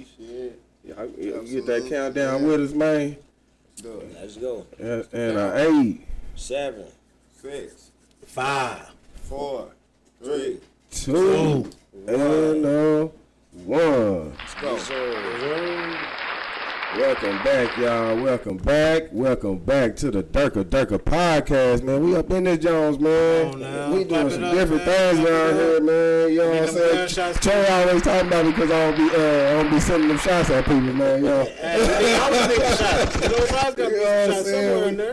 Shit. You get that countdown with us, man. Let's go. And 8, 7, 6, 5, 4, 3, 2, and 1. let's go. Sir. Welcome back, y'all. Welcome back to the Durka Durka podcast, man. We up in this Jones, man. We doing some different things around here, man. You know what I'm saying? Trey always talking about it because I don't be sending them shots at people, man. You know?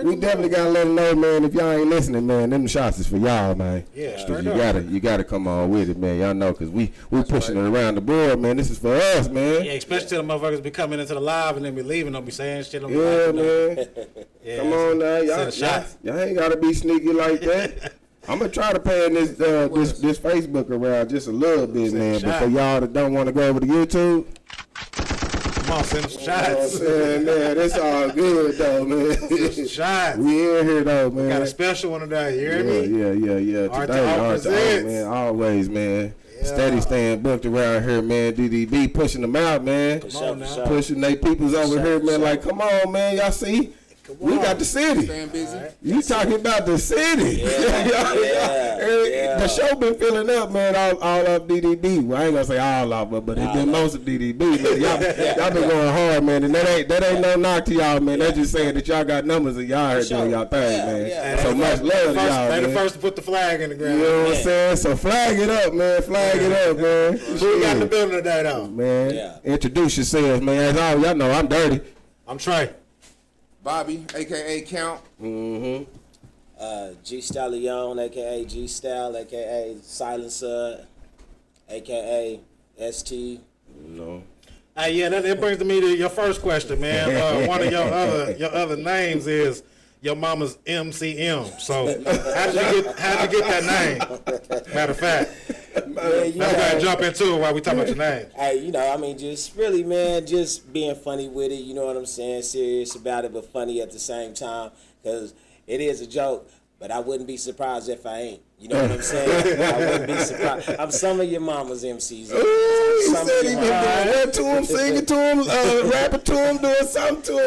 We definitely gotta let them know, man. If y'all ain't listening, man, them shots is for y'all, man. Yeah, you gotta come on with it, man. Y'all know, cause we pushing it around the board, man. This is for us, man. Yeah, especially to the motherfuckers be coming into the live and then be leaving, don't be saying shit. Yeah, man. Yeah, come on now, y'all ain't gotta be sneaky like that. I'm gonna try to pan this Facebook around just a little bit, man. But for y'all that don't want to go over to YouTube, come on, send some shots. You know what I'm saying, man, it's all good though, man. Shots. We in here though, man. Got a special one today. You hear me? Yeah. Today, man, always, man. Yeah. Steady staying booked around here, man. DDB pushing them out, man. Pushing they peoples over here, man. Like, come on, man. Y'all see? We got the city. Staying busy. Right. You talking about the city? Yeah. The show been filling up, man. All up DDB. Well, I ain't gonna say all of it, but it's been most of DDB. Man. Y'all been going hard, man. And that ain't no knock to y'all, man. That's just saying that y'all got numbers and y'all here doing y'all thing, man. Yeah. So much love to y'all, They man. the first to put the flag in the ground. You know what I'm saying? So flag it up, man. Flag it up, man. Who we got in the building today, though? Man, introduce yourselves, man. As all y'all know, I'm Dirty. I'm Trey. Bobby, a.k.a. Count. Mm-hmm. G Stallion, a.k.a. G Style, a.k.a. Silencer, a.k.a. ST. No. Hey, yeah, that brings me to your first question, man. One of your other names is your mama's MCM. So how'd you get that name? Matter of fact, let's go ahead and jump into it while we talk about your name. Hey, I mean, just really, man, just being funny with it. You know what I'm saying? Serious about it, but funny at the same time, because it is a joke. But I wouldn't be surprised if I ain't. You know what I'm saying? I wouldn't be surprised. I'm some of your mama's MCs. Ooh, he said he been doing that to him, singing to him, rapping to him, doing something to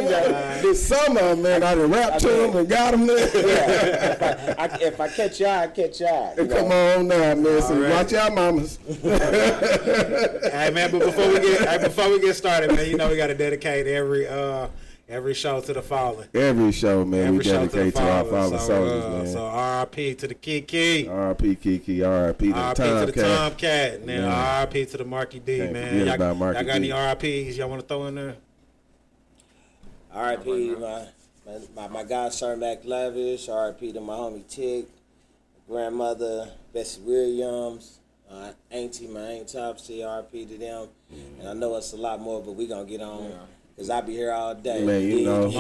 him. Some of them, man, I done rapped to him and got him there. Yeah, if I catch y'all, I catch y'all. Come on now, man. So watch y'all mamas. Hey, man, but before we get started, man, we got to dedicate every show to the fallen. Every show, man, we dedicate to our fallen soldiers, man. So R.I.P. to the Kiki. R.I.P. Kiki. R.I.P. to the Tomcat. Now R.I.P. to the Marky D, man. Y'all got any R.I.Ps y'all want to throw in there? R.I.P. my guy, Sir Mac Lavish. R.I.P. to my homie Tick. Grandmother, Bessie Williams. Auntie, my Aunt Topsy. R.I.P. to them. And I know it's a lot more, but we going to get on. Because I be here all day. Man, you know.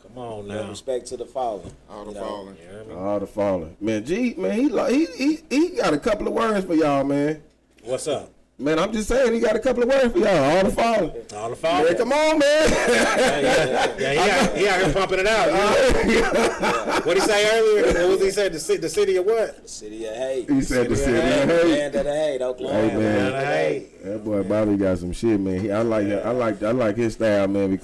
Come on now. Respect to the fallen. All the fallen. All the fallen. Man, G, man, he got a couple of words for y'all, man. What's up? Man, I'm just saying he got a couple of words for y'all. All the fallen. All the fallen. Man, come on, man. He out here pumping it out. What he say earlier? What was he say? The city of what? The city of hate. He said the city of hate. Land of the hate, Oklahoma. Hey, man. That boy Bobby got some shit, man. I like his style, man,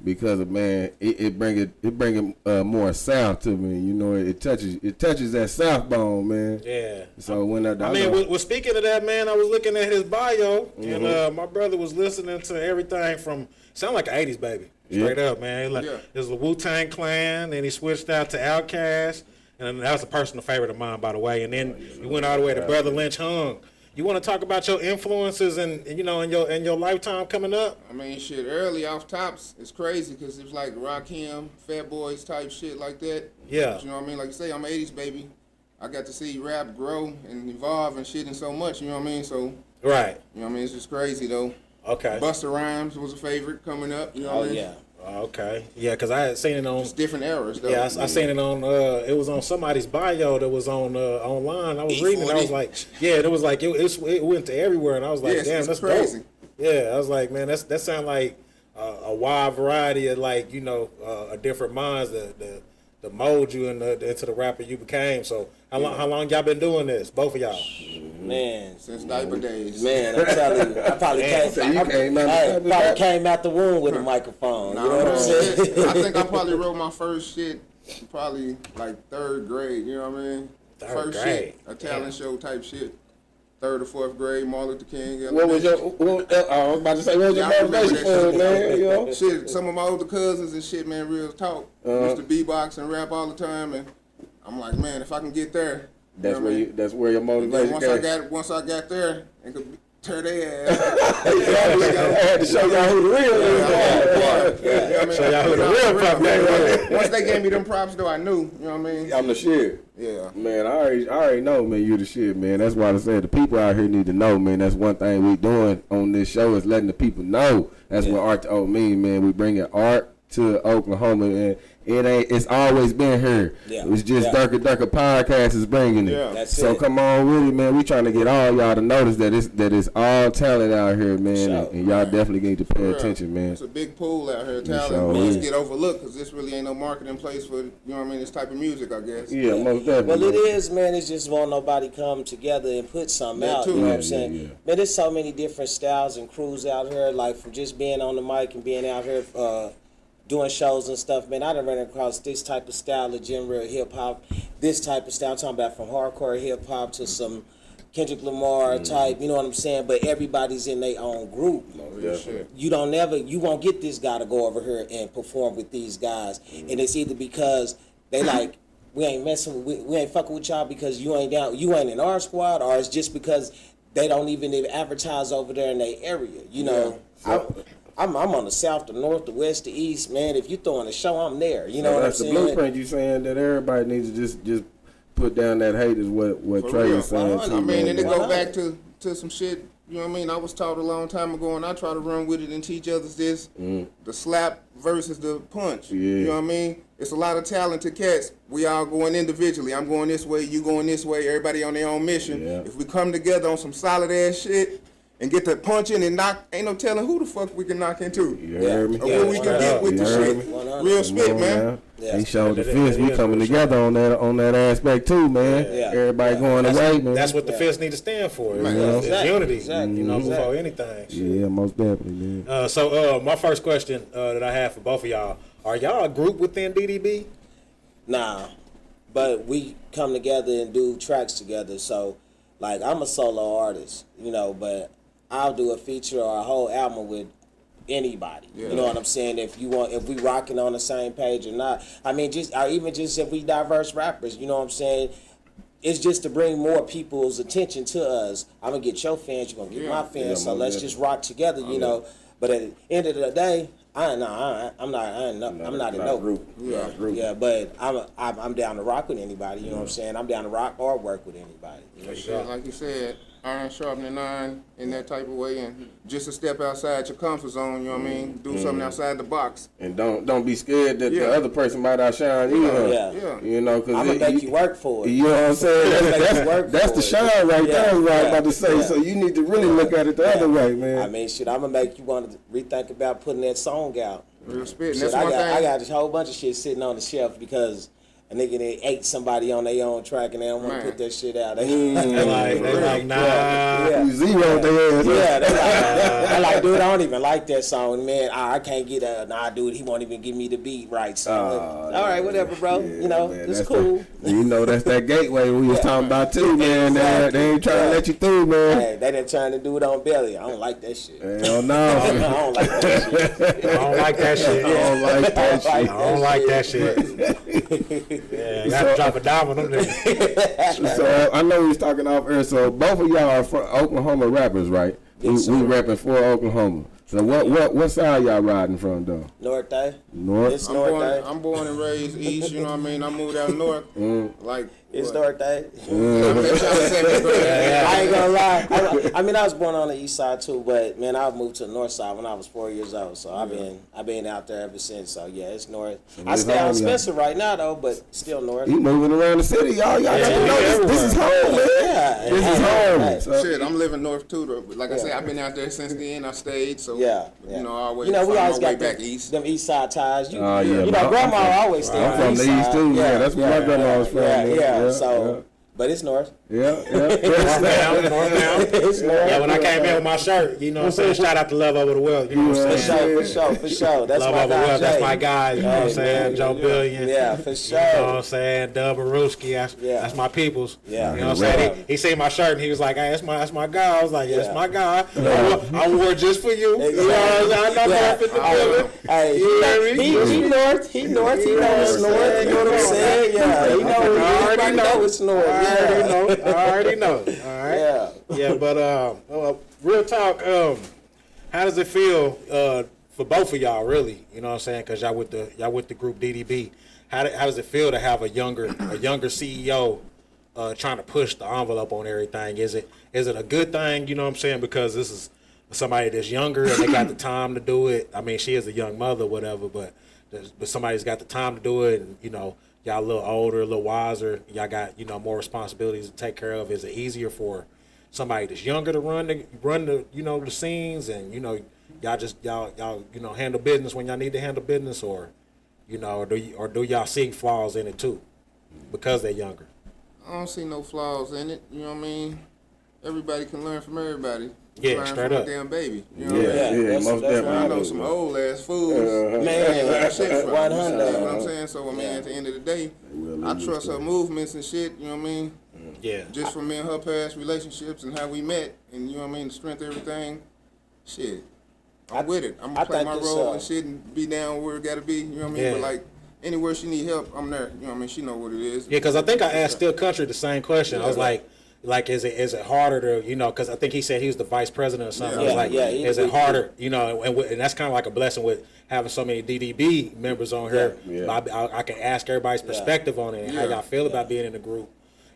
because of man, it bring more south to me. You know, it touches that south bone, man. Yeah. So when well, speaking of that, man, I was looking at his bio, and my brother was listening to everything from sound like an '80s baby, straight up, man. It was the Wu-Tang Clan, and he switched out to Outkast, and that was a personal favorite of mine, by the way. And then he went all the way to Brother Lynch Hung. You want to talk about your influences and in your lifetime coming up? I mean, shit, early off tops, it's crazy because it was like Rakim, Fat Boys type shit like that. Yeah. But you know what I mean? Like you say, I'm an 80s baby. I got to see rap grow and evolve and shit and so much, you know what I mean? So, right. You know what I mean? It's just crazy, though. Okay. Busta Rhymes was a favorite coming up, you know what I mean? Yeah. Okay. Yeah, because I had seen it on... Just different eras, though. Yeah, I seen it on... it was on somebody's bio that was on online. I was reading it. I was like... Yeah, it was like... It went to everywhere, and I was like, damn, that's crazy. Dope. Yeah, I was like, man, that sound like a wide variety of, like, different minds that mold you into the rapper you became. So how long y'all been doing this, both of y'all? Man. Since diaper days. Man, I'm telling you, I probably came out the womb with a microphone. Nah, you know what I'm saying? I think I probably wrote my first shit probably like 3rd grade. You know what I mean? First grade. shit, a talent show type shit. 3rd or 4th grade, Martin Luther King. What was your? I was about to say, what was your motivation for it, man? You know? Shit, some of my older cousins and shit, man, real talk. Used to beatbox and rap all the time, and I'm like, man, if I can get there, That's you know where that's where your motivation once I got there, and could tear their ass. I had to show y'all who the real is. Show y'all who the real pop is. Once they gave me them props, though, I knew. You know what I mean? I'm the shit. Yeah. Man, I already know, man, you the shit, man. That's why I said the people out here need to know, man. That's one thing we doing on this show is letting the people know. That's what art to O mean, man. We bringing art to Oklahoma, and it's always been here. Yeah. It's just Durka Durka podcast is bringing it. Yeah. That's So it. come on with it, man. We trying to get all y'all to notice that it's all talent out here, man, Sure. and y'all definitely need to pay attention, man. It's a big pool out here, sure talent. is. Just get overlooked because this really ain't no marketing place for, you know what I mean, this type of music, I guess. Yeah, most definitely. Well, it is, man. It's just won't nobody come together and put something That out. too. You know what Yeah, I'm saying? yeah. Man, there's so many different styles and crews out here. Like from just being on the mic and being out here doing shows and stuff, man. I done ran across this type of style of genre hip hop. This type of style, I'm talking about from hardcore hip hop to some Kendrick Lamar type. You know what I'm saying? But everybody's in their own group. Real shit. You won't get this guy to go over here and perform with these guys, and it's either because they like we ain't fucking with y'all because you ain't in our squad, or it's just because they don't even advertise over there in their area. You know, I'm on the south, the north, the west, the east, man. If you throwing a show, I'm there. You know what I'm that's the saying? blueprint you saying that everybody needs to just put down that hate is what For Trey real. is saying too, I mean, man. and it go back to some shit, you know what I mean? I was taught a long time ago, and I try to run with it and teach others this. The slap versus the punch. Yeah. You know what I mean? It's a lot of talented cats. We all going individually. I'm going this way, you going this way, everybody on their own mission. Yeah. If we come together on some solid ass shit and get the punching and knock, ain't no telling who the fuck we can knock into. You heard me? Or who we can get with the You heard shit. me? Real spit, Come on man. now. Yeah. He showed the It fist. We is coming for together on that aspect too, man. Yeah. Everybody going away, man. That's what the fist need to stand for. It's Exactly. unity. Exactly. You know, before Exactly. anything. Yeah, most definitely, man. So my first question that I have for both of y'all: are y'all a group within DDB? Nah, but we come together and do tracks together. So, like, I'm a solo artist, you know, but I'll do a feature or a whole album with anybody. Yeah. You know what I'm saying? If we rocking on the same page or not. I mean, even if we diverse rappers, you know what I'm saying? It's just to bring more people's attention to us. I'm gonna get your fans, you're gonna get my fans. Yeah, so most let's definitely. just rock together, you know. But at the end of the day, I'm not in no group. Yeah. Yeah, but I'm down to rock with anybody. You know what I'm saying? I'm down to rock or work with anybody. Shit, like you said, iron sharpening iron in that type of way, and just a step outside your comfort zone. You know what I mean? Do something outside the box. And don't be scared that Yeah. the other person might outshine you. huh? Yeah. You know, because I'm gonna make you work for it. You know what I'm saying? That's the shine right there. Is what I was about to say. Yeah. So you need to really look at it the other way, man. I mean, shit, I'm gonna make you want to rethink about putting that song out. Real spit. And Shit, that's I one thing. got this whole bunch of shit sitting on the shelf because a nigga they ate somebody on their own track and they don't want to Man. put that shit out. They like, nah. Yeah. You zeroed their ass. Yeah, they like, dude, I don't even like that song, man. I can't get dude, he won't even give me the beat right. So, all right, whatever, bro. Yeah, you know, man, it's that's cool. You know, that's that gateway we was talking about too, man. Exactly. They ain't trying to let you through, man. Hey, they didn't trying to do it on Belly. I don't like that shit. Hell no. I don't like that shit. I don't like that shit. I don't like that shit. I don't like that shit. Yeah, you have to drop a dime on them niggas. So I know we was talking off air. So both of y'all are from Oklahoma rappers, right? Yes, we sir. rapping for Oklahoma. So what side y'all riding from though? North Day. North. It's North Day. I'm born and raised east. You know what I mean? I moved out north. Like It's what? North Day. Yeah. I ain't gonna lie. I mean, I was born on the east side too, but man, I moved to the north side when I was 4 years old. So I've been out there ever since. So yeah, it's north. I stay home, on Spencer right now though, but still north. He moving around the city, y'all. Y'all got to know this is home, man. Yeah, This is home. So, Shit, I'm living north too, though. But like I say, I've been out there since then. I stayed, so Yeah. you know, I always You know, we find always my way got back them, east. them east side ties. You yeah, know, but grandma I'm always stayed I'm on from the east side. too. Yeah, that's where my grandma was from. Yeah, man. yeah. So But it's north. Yeah. North down. It's north. Yeah, when I came in with my shirt, you know what I'm saying? Shout out to Love Over the World. You know what I'm saying? For sure. That's Love my Over the guy, World. That's Jay. my guy. You know what I'm saying? Joe Billion. Yeah, for sure. You know what I'm saying? Dub Aruski. That's my peoples. Yeah. You know what I'm saying? He seen my shirt and he was like, hey, that's my guy. I was like, yeah, that's my guy. I wore it just for you. Exactly. You know what I'm saying? I know North in the building. Hey, You hear me? he north. He knows it's north. You know what I'm saying? Yeah, he knows. Everybody know it's north. I already know. All right. Yeah, but real talk. How does it feel for both of y'all, really? You know what I'm saying? Because y'all with the group DDB. How does it feel to have a younger CEO trying to push the envelope on everything? Is it a good thing? You know what I'm saying? Because this is somebody that's younger and they got the time to do it. I mean, she is a young mother, whatever, but somebody's got the time to do it, and you know. Y'all a little older, a little wiser. Y'all got, you know, more responsibilities to take care of. Is it easier for somebody that's younger to run the you know, the scenes, and you know, y'all you know, handle business when y'all need to handle business, or you know, or do y'all see flaws in it too because they're younger? I don't see no flaws in it. You know what I mean? Everybody can learn from everybody. Yeah, learn straight from up. a damn baby. You know what I mean? Yeah, most definitely. I know some old ass fools. Man, Shit from 100. you know what I'm saying? So I mean, at the end of the day, I trust her movements and shit. You know what I mean? Yeah. Just from me and her past relationships and how we met, and you know what I mean, the strength, everything. Shit, I'm with it. I'm gonna play my role and shit and be down where it gotta be. You know what I mean? Yeah. But like anywhere she need help, I'm there. You know what I mean? She know what it is. Yeah, because I think I asked Still Country the same question. I was like, is it harder to, you know, because I think he said he was the vice president or something. I was like, is it harder, you know, and that's kind of like a blessing with having so many DDB members on here. I can ask everybody's perspective on it and how y'all feel about being in the group.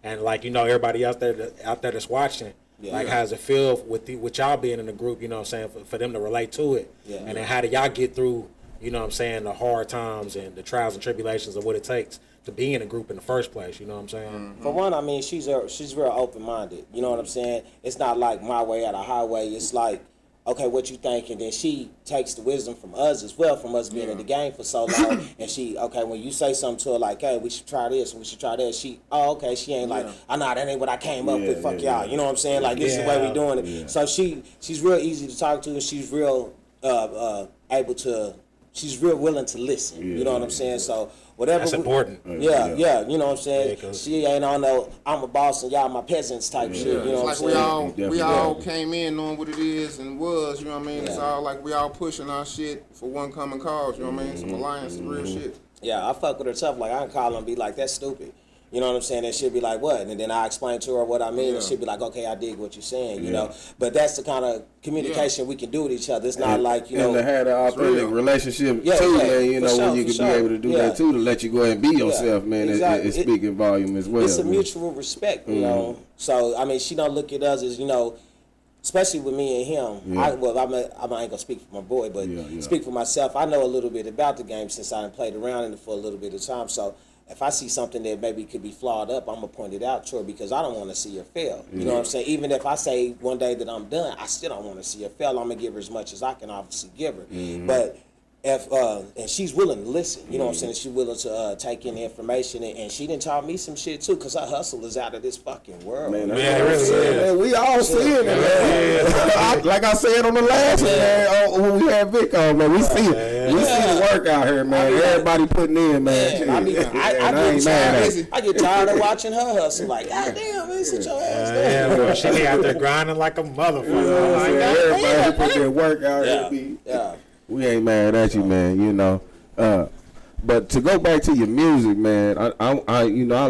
And like, you know, everybody out there that's watching, like how does it feel with y'all being in the group, you know what I'm saying, for them to relate to it. And then how do y'all get through, you know what I'm saying, the hard times and the trials and tribulations of what it takes to be in a group in the first place, you know what I'm saying? For one, I mean, she's real open-minded. You know what I'm saying? It's not like my way or the highway. It's like, okay, what you think? And then she takes the wisdom from us as well, from us being in the game for so long. And she, okay, when you say something to her like, hey, we should try this and we should try that, she, okay, she ain't like, oh, no, that ain't what I came up with, fuck y'all. You know what I'm saying? Like, this is the way we doing it. So she's real easy to talk to, and she's real she's real willing to listen. You know what I'm saying? So whatever. That's important. You know what I'm saying? She ain't on no I'm a boss and y'all my peasants type shit. You know what I'm saying? We all came in knowing what it is and was, you know what I mean? It's all like we all pushing our shit for one common cause, you know what I mean? Some alliance, some real shit. Yeah, I fuck with her tough. Like, I can call her and be like, that's stupid. You know what I'm saying? And she'll be like, what? And then I explain to her what I mean, and she'll be like, okay, I dig what you're saying, you know? But that's the kind of communication we can do with each other. It's not like, you know. And to have an authentic relationship too, man, you know, when you can be able to do that too, to let you go ahead and be yourself, man, it's speaking volume as well. It's a mutual respect, you know? So, I mean, she don't look at us as, you know, especially with me and him. I ain't gonna speak for my boy, but speak for myself. I know a little bit about the game since I played around in it for a little bit of time. So if I see something that maybe could be flawed up, I'm gonna point it out to her because I don't want to see her fail. You know what I'm saying? Even if I say one day that I'm done, I still don't want to see her fail. I'm gonna give her as much as I can obviously give her. But if and she's willing to listen, you know what I'm saying? She's willing to take in the information, and she done taught me some shit too, cause her hustle is out of this fucking world. Man, man, we all see it, man. Like I said on the last one, man, when we had Vic on, man, we see it. We see the work out here, man. Everybody putting in, man. I mean, I get tired of watching her hustle. Like, God damn, man, sit your ass down. Well, she be out there grinding like a motherfucker. Everybody put their work out here. We ain't mad at you, man. You know, but to go back to your music, man, I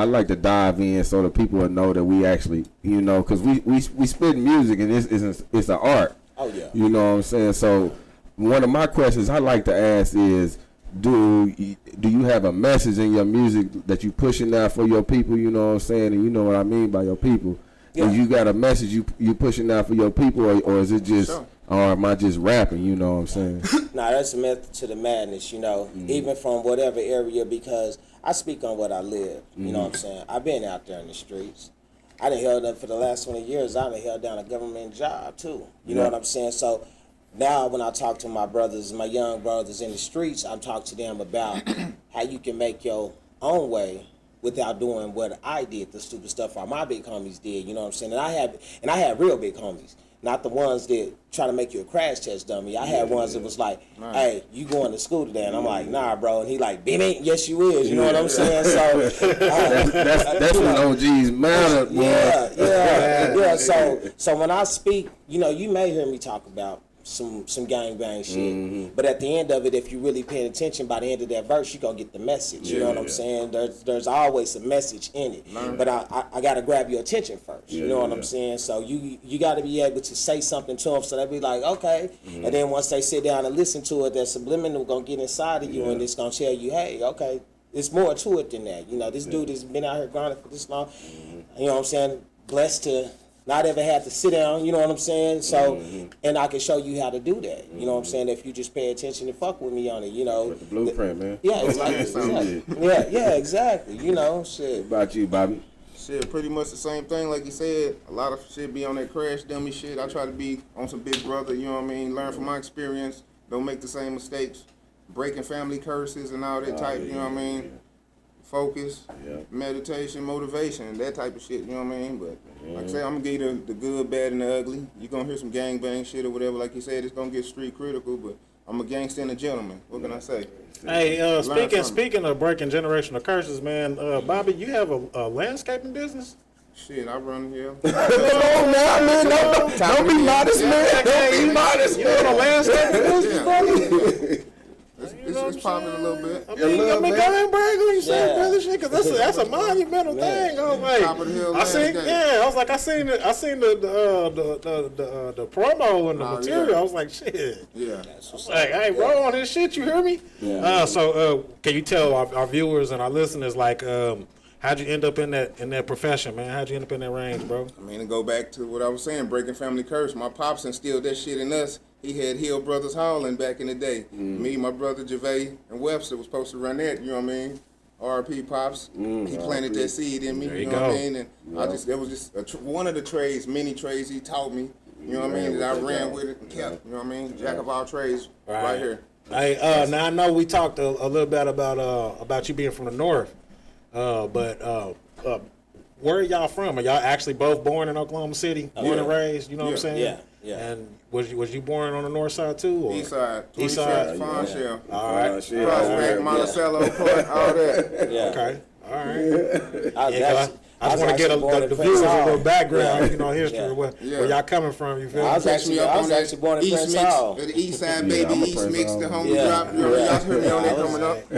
like to dive in so that people will know that we actually, you know, because we spit music and it's an art. Oh yeah. You know what I'm saying? So one of my questions I like to ask is, do you have a message in your music that you pushing out for your people? You know what I'm saying? And you know what I mean by your people. Yeah. And you got a message you pushing out for your people, or is it just? Sure. Or am I just rapping, you know what I'm saying? Nah, that's a method to the madness, you know, even from whatever area, because I speak on what I live, you know what I'm saying? I've been out there in the streets. I done held up for the last 20 years. I done held down a government job, too. You know what I'm saying? So now when I talk to my brothers, my young brothers in the streets, I talk to them about how you can make your own way without doing what I did, the stupid stuff all my big homies did. You know what I'm saying? And I had real big homies. Not the ones that try to make you a crash test dummy. I had ones that was like, hey, you going to school today? And I'm like, nah, bro. And he like, Benny, yes, you is. You know what I'm saying? So that's when OGs matter, boy. Yeah. So when I speak, you may hear me talk about some gangbang shit, but at the end of it, if you really paying attention, by the end of that verse, you gonna get the message. You know what I'm saying? There's always a message in it, but I gotta grab your attention first. You know what I'm saying? So you gotta be able to say something to them so they be like, okay, and then once they sit down and listen to it, that subliminal gonna get inside of you and it's gonna tell you, hey, okay, there's more to it than that. This dude has been out here grinding for this long. You know what I'm saying? Blessed to not ever had to sit down, you know what I'm saying? So, and I can show you how to do that. You know what I'm saying? If you just pay attention and fuck with me on it, With the blueprint, man. Yeah, exactly. Yeah, exactly. Shit. What about you, Bobby? Shit, pretty much the same thing. Like you said, a lot of shit be on that crash dummy shit. I try to be on some big brother, you know what I mean? Learn from my experience. Don't make the same mistakes. Breaking family curses and all that type, you know what I mean? Focus, meditation, motivation, that type of shit, you know what I mean? But like I said, I'm gonna give you the good, bad, and the ugly. You're gonna hear some gangbang shit or whatever. Like you said, it's gonna get street critical, but I'm a gangster and a gentleman. What can I say? Hey, speaking of breaking generational curses, man, Bobby, you have a landscaping business? Shit, I run here. Come on now, man. Don't be modest, man. Don't be modest, You have a landscaping business, Bobby? It's popping a little bit. I mean, go ahead and brag on yourself, brother, shit, because that's a monumental thing. I was like, Top of the hill I seen the promo and the material. I was like, shit. Yeah. Like, hey, roll on this shit. You hear me? Yeah. So, can you tell our viewers and our listeners, like, how'd you end up in that profession, man? How'd you end up in that range, bro? I mean, to go back to what I was saying, breaking family curse. My pops instilled that shit in us. He had Hill Brothers Hauling back in the day. Me, my brother Gervais, and Webster was supposed to run that, you know what I mean? RP Pops. He planted that seed in me, you know what I mean? And that was just one of the trades, many trades he taught me, you know what I mean? That I ran with it and kept, you know what I mean? Jack of all trades, right here. Hey, now I know we talked a little bit about you being from the north, but where are y'all from? Are y'all actually both born in Oklahoma City, born and raised? You know what I'm saying? Yeah. And was you born on the north side too? Or? East side. East side. Fine shell. All right. Prospect, Monticello, all that. Yeah. Okay. All right. I just want to get the viewers a little background, history where y'all coming from. You feel me? I was actually born in Prince Hall. The East Side, baby, East Mix, the homie drop. Y'all heard me on that coming up.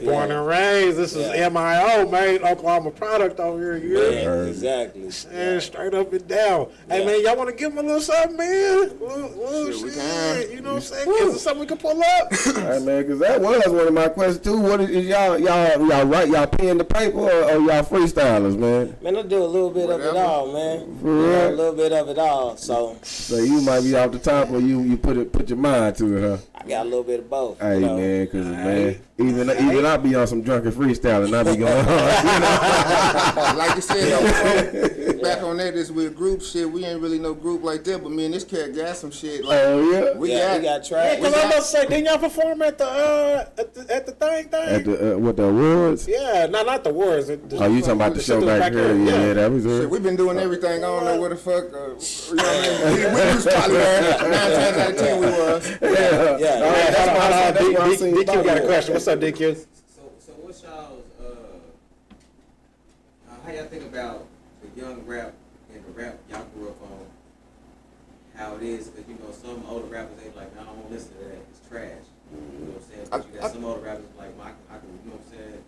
Born and raised. This is MIO, made Oklahoma product over here. Yeah, exactly. And straight up and down. Hey, man, y'all want to give them a little something, man? Little shit, we can. You know what I'm saying? Is there something we can pull up? All right, man, because that was one of my questions, too. What is y'all write y'all pen to paper or y'all freestylers, man? Man, I do a little bit of it all, man. For real? A little bit of it all. So you might be off the top, or you put your mind to it, huh? I got a little bit of both. Hey, man, because man, even I be on some drunken freestyle and I be going hard. Like you said, back on that is with group shit. We ain't really no group like that, but me and this cat got some shit. Like, we got track. Because I'm about to say, didn't y'all perform at the thing? At the what, the awards? Yeah, not the awards. You talking about the show back here? Yeah, that was it. Shit, we've been doing everything. I don't know what the fuck. You know what I mean? We was probably there. 9 times out of 10 we was. Yeah. DQ got a question. What's up, DQ? So what's y'all's how y'all think about the young rap and the rap y'all grew up on? How it is, because some older rappers ain't like, I don't want to listen to that. It's trash. You know what I'm saying? But you got some older rappers like, I can, you know what I'm saying?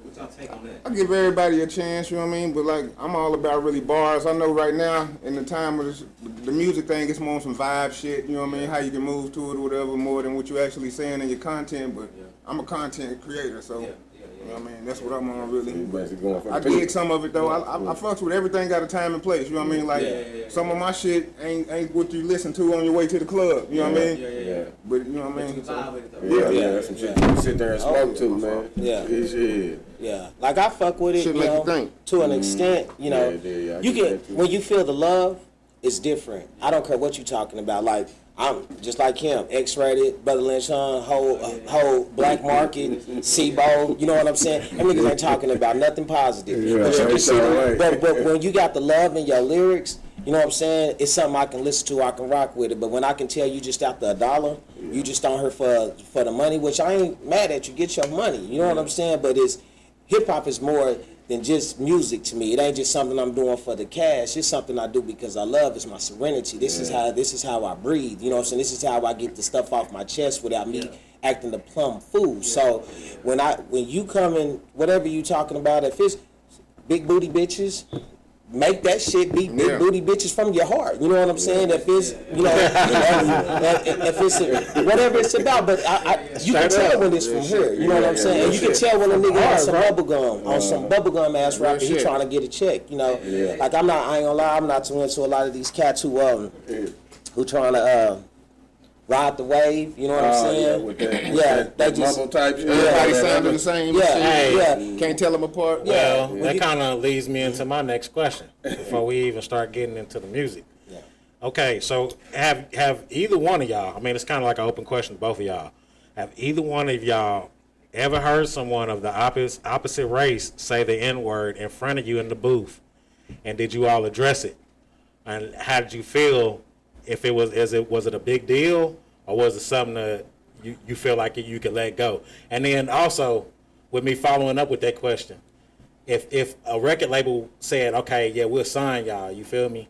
What's y'all take on that? I give everybody a chance, you know what I mean? But like, I'm all about really bars. I know right now, in the time of this, the music thing, it's more on some vibe shit, you know what I mean? How you can move to it or whatever, more than what you actually saying in your content. But I'm a content creator, so you know what I mean? That's what I'm on really. I dig some of it though. I fucks with everything got a time and place, you know what I mean? Like some of my shit ain't what you listen to on your way to the club, you know what I mean? Yeah. But you know what I mean? That's some shit you sit there and smoke to, man. Yeah, like I fuck with it, Shit make you think. to an extent, you know. You get when you feel the love, it's different. I don't care what you're talking about. Like I'm just like him, X-rated, Brother Lynch, whole black market, SIBO, you know what I'm saying? Them niggas ain't talking about nothing positive. Yeah, but you can see, right. but when you got the love in your lyrics, you know what I'm saying? It's something I can listen to, I can rock with it. But when I can tell you just after $1, you just on her for the money, which I ain't mad at you, get your money, you know what I'm saying? But hip hop is more than just music to me. It ain't just something I'm doing for the cash. It's something I do because I love. It's my serenity. This is how I breathe. You know what I'm saying? This is how I get the stuff off my chest without me acting the plum fool. So when you come in, whatever you talking about, if it's big booty bitches, make that shit be big booty bitches from your heart. You know what I'm saying? If it's, you know, if it's whatever it's about, but you can tell when it's from here. You know what I'm saying? And you can tell when a nigga has some bubblegum ass rapper, he trying to get a check. You know, like I ain't gonna lie, I'm not too into a lot of these cats who trying to ride the wave, you know what I'm saying? With that they just mumble type shit. Everybody sounding the same. Yeah. Can't tell them apart. Well, that kind of leads me into my next question before we even start getting into the music. Yeah. Okay, so have either one of y'all, I mean, it's kind of like an open question to both of y'all, have either one of y'all ever heard someone of the opposite race say the N-word in front of you in the booth, and did you all address it? And how did you feel? If it was it a big deal, or was it something that you feel like you could let go? And then also, with me following up with that question, if a record label said, okay, yeah, we'll sign y'all, you feel me?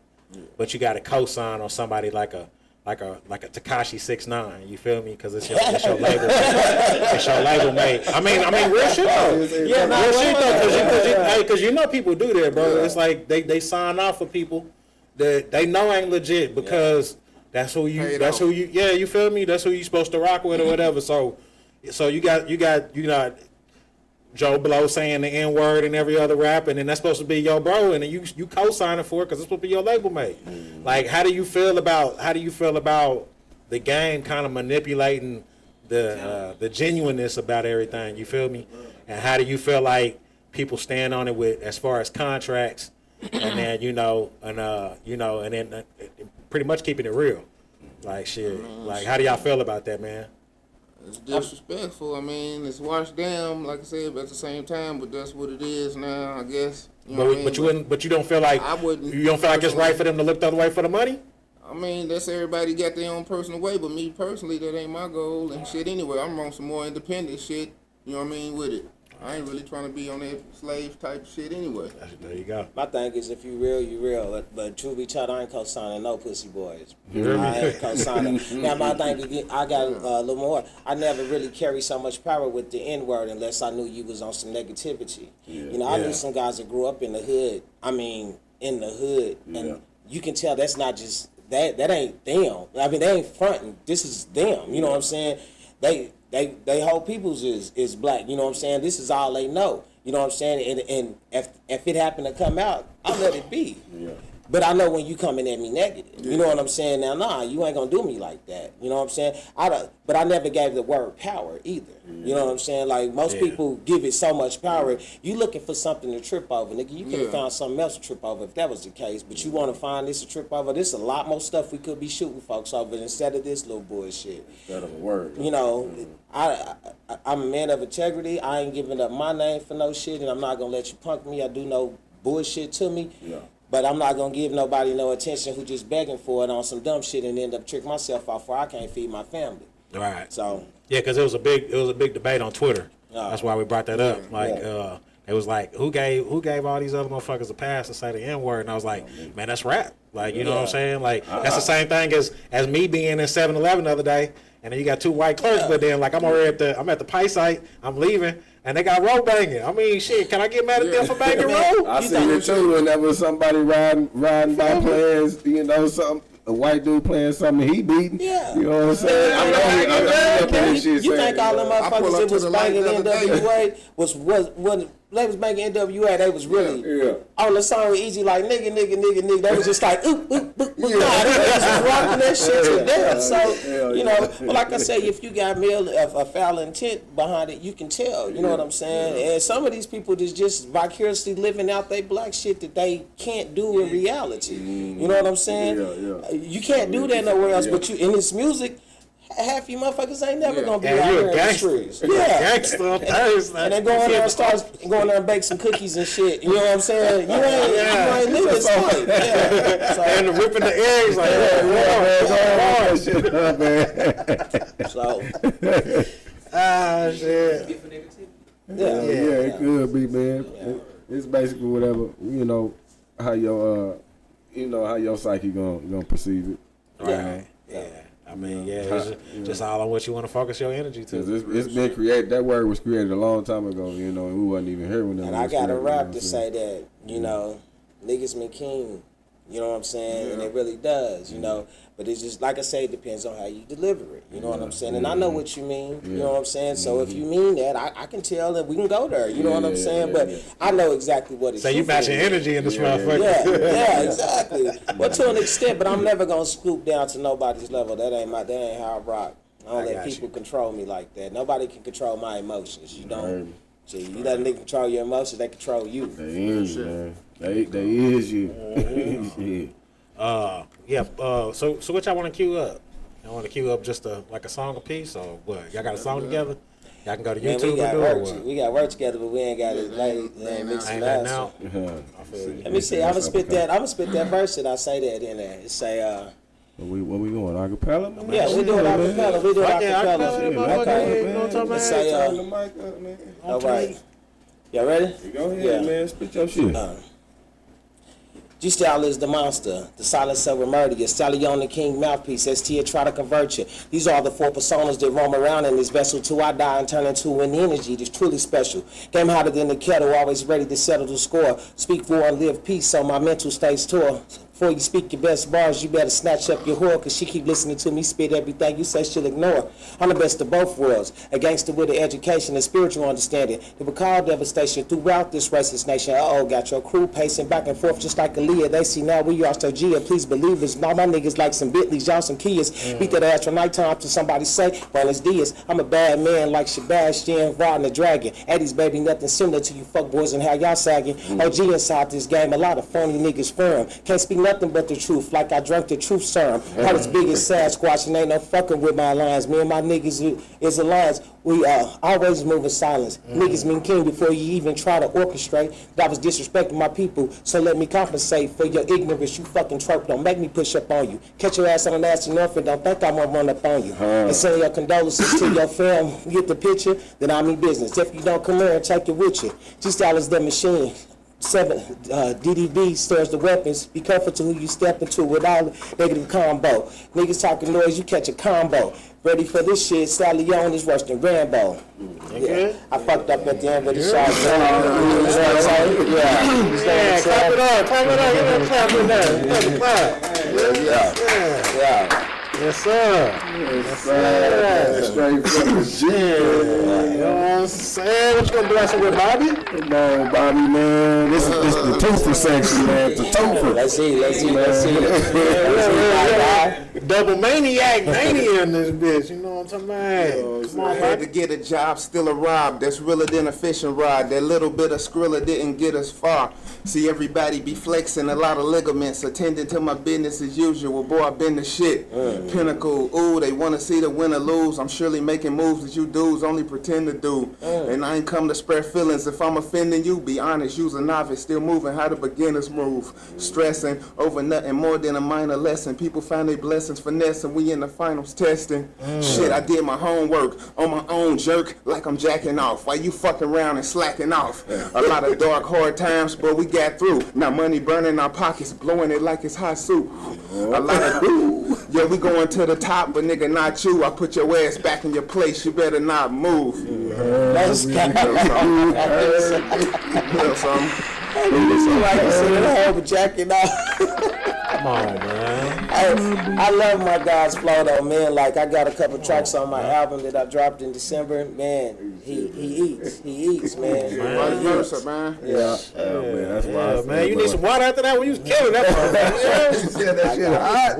But you got to co-sign on somebody like a Tekashi 6ix9ine, you feel me? Because it's your label, it's your label mate. I mean, real shit though. Yeah, real shit though, because you know people do that, bro. Yeah. It's like they sign off for people that they know ain't legit because that's who you you feel me? That's who you supposed to rock with or whatever. So you got Joe Blow saying the N-word and every other rap, and then that's supposed to be your bro, and then you co-signing for it because it's supposed to be your label mate. Like, how do you feel about the game kind of manipulating the genuineness about everything? You feel me? And how do you feel like people stand on it with as far as contracts? And then and then pretty much keeping it real, like shit. Like, how do y'all feel about that, man? It's disrespectful. I mean, it's washed down, like I said, but at the same time, but that's what it is now, I guess. You know what I mean? But you don't feel like you don't feel like it's right for them to look the other way for the money? I mean, that's everybody got their own personal way, but me personally, that ain't my goal and shit anyway. I'm on some more independent shit, you know what I mean, with it. I ain't really trying to be on that slave type shit anyway. There you go. My thing is, if you real, you real. But truth be told, I ain't co-signing no pussy boys. You I ain't co-signing. Now, my thing again, I got a little more. I never really carry so much power with the N-word unless I knew you was on some negativity. Yeah. You know, I knew some guys that grew up in the hood. I mean, in the hood. And you can tell that's not just, that ain't them. I mean, they ain't fronting. This is them. You know what I'm saying? They whole peoples is black, you know what I'm saying? This is all they know, you know what I'm saying? And if it happened to come out, I'll let it be. Yeah. But I know when you coming at me negative, you know what I'm saying? Now, nah, you ain't gonna do me like that, you know what I'm saying? But I never gave the word power either, you know what I'm saying? Like, most people give it so much power. You looking for something to trip over, nigga. You could have found something else to trip over if that was the case, but you want to find this to trip over? There's a lot more stuff we could be shooting folks over instead of this little bullshit. Instead of a word. You know, I'm a man of integrity. I ain't giving up my name for no shit, and I'm not gonna let you punk me. I do no bullshit to me. Yeah. But I'm not gonna give nobody no attention who just begging for it on some dumb shit and end up trick myself off where I can't feed my family. Right. So yeah, because it was a big debate on Twitter. That's why we brought that up. Like it was like who gave all these other motherfuckers a pass to say the N-word, and I was like, man, that's rap. Like, you know what I'm saying? Like, that's the same thing as me being in 7-Eleven the other day, and then you got two white clerks, but then like I'm at the pie site, I'm leaving, and they got road banging. I mean, shit, can I get mad at them for banging road? I seen it too when there was somebody riding by playing, you know, a white dude playing something he beating. Yeah. You know what I'm saying? You think all them motherfuckers that was banging NWA they was making NWA, they was really on the song with Easy like nigga. They was just like ooh. Nah, they was rocking that shit to death. So you know, but like I say, if you got a foul intent behind it, you can tell. You know what I'm saying? And some of these people is just vicariously living out their black shit that they can't do in reality. You know what I'm saying? You can't do that nowhere else. But you in this music. Half you motherfuckers ain't never gonna be out here in the streets. Gangster Thursday. And then go in there and start going there and bake some cookies and shit. You know what I'm saying? You ain't living this life. Yeah. So, and ripping the eggs like so shit. Yeah, it could be, man. It's basically whatever, you know, how your psyche gonna perceive it. Right. Yeah. I mean, it's just all on what you want to focus your energy to. It's been created. That word was created a long time ago, you know, and we wasn't even here when that was created. And I got a rap to say that, you know, niggas mean king. You know what I'm saying? And it really does, you know. But it's just, like I say, it depends on how you deliver it. You know what I'm saying? And I know what you mean. You know what I'm saying? So if you mean that, I can tell that we can go there. You know what I'm saying? But I know exactly what it's. So you matching energy in this motherfucker. Yeah, exactly. Well, to an extent, but I'm never going to scoop down to nobody's level. That ain't how I rock. I don't let people control me like that. Nobody can control my emotions. You don't. So you let a nigga control your emotions, they control you. They is, man. They is you. So what y'all want to queue up? Y'all want to queue up just like a song apiece, or what? Y'all got a song together? Y'all can go to YouTube and do it. Or what? We got work together, but we ain't got it mixed and mastered. Let me see. I'm gonna spit that verse that I say that in there. It say Where we going? Acapella? Yeah, we doing acapella. We doing acapella. Okay. You know what I'm talking about? Say turn the mic up, man. all right. Y'all ready? Go ahead, man. Spit your shit. G-Style is the monster, the silent silver murderer, Stallion the king mouthpiece, ST try to convert you. These are the four personas that roam around in this vessel till I die and turn into an energy that's truly special. Game hotter than the kettle, always ready to settle the score. Speak war and live peace so my mental stays tore. Before you speak your best bars, you better snatch up your whore, cause she keep listening to me spit everything you say she'll ignore. I'm the best of both worlds, a gangster with an education and spiritual understanding. It will cause devastation throughout this racist nation. Got your crew pacing back and forth just like Aaliyah. They see now we are so Gia, please believe us. All my niggas like some Bentleys, y'all some Kias. Beat that ass from nighttime till somebody say, Buenos Dias. I'm a bad man like Sebastian, riding the dragon. Eddie's baby, nothing similar to you fuck boys and how y'all sagging. OG inside this game, a lot of phony niggas firm. Can't speak nothing but the truth, like I drank the truth serum. Heart as big as Sasquatch and ain't no fucking with my lines. Me and my niggas is alliance. We always move in silence. Niggas mean king before you even try to orchestrate. That was disrespecting my people, so let me compensate for your ignorance. You fucking trope, don't make me push up on you. Catch your ass on an ass enough and don't think I'm gonna run up on you. And send your condolences to your fam. Get the picture, then I mean business. If you don't come here and take it with you. G-Style is the machine. 7 DDB stirs the weapons. Be careful to who you step into without negative combo. Niggas talking noise, you catch a combo. Ready for this shit, Stallion is worse than Rambo. Yeah. I fucked up at the end of the shot. Yeah, clap it up, clap it up. Yeah. Yes, sir. Yes, sir. Straight from the gym. You know what I'm saying? What you gonna bless it with, Bobby? Come on, Bobby, man. This is the twofer section, man. The twofer. Let's see. Double maniac mania in this bitch. You know what I'm talking about? Come I on, had to Bobby. get a job, still a rob. That's realer than a fishing rod. That little bit of Skrilla didn't get us far. See everybody be flexing a lot of ligaments, attending to my business as usual. Boy, I been the shit. Pinnacle, ooh, they want to see the winner lose. I'm surely making moves that you dudes only pretend to do. And I ain't come to spread feelings. If I'm offending you, be honest, you's a novice, still moving how the beginners move. Stressing over nothing more than a minor lesson. People find their blessings finessing. We in the finals testing. Shit, I did my homework on my own, jerk, like I'm jacking off. While you fucking around and slacking off. A lot of dark, hard times, but we got through. Now money burning our pockets, blowing it like it's hot soup. A lot of yeah, we going to the top, but nigga, not you. I put your ass back in your place. You better not move. Let's go. Like you said, I hope jacking off. Come on, man. I love my God's flow though, man. Like I got a couple tracks on my album that I dropped in December. Man, he eats, man. Vice versa, man. Yeah. Man, that's why I said, Man, you need bro. some water after that when you was killing that motherfucker. She said that shit hot.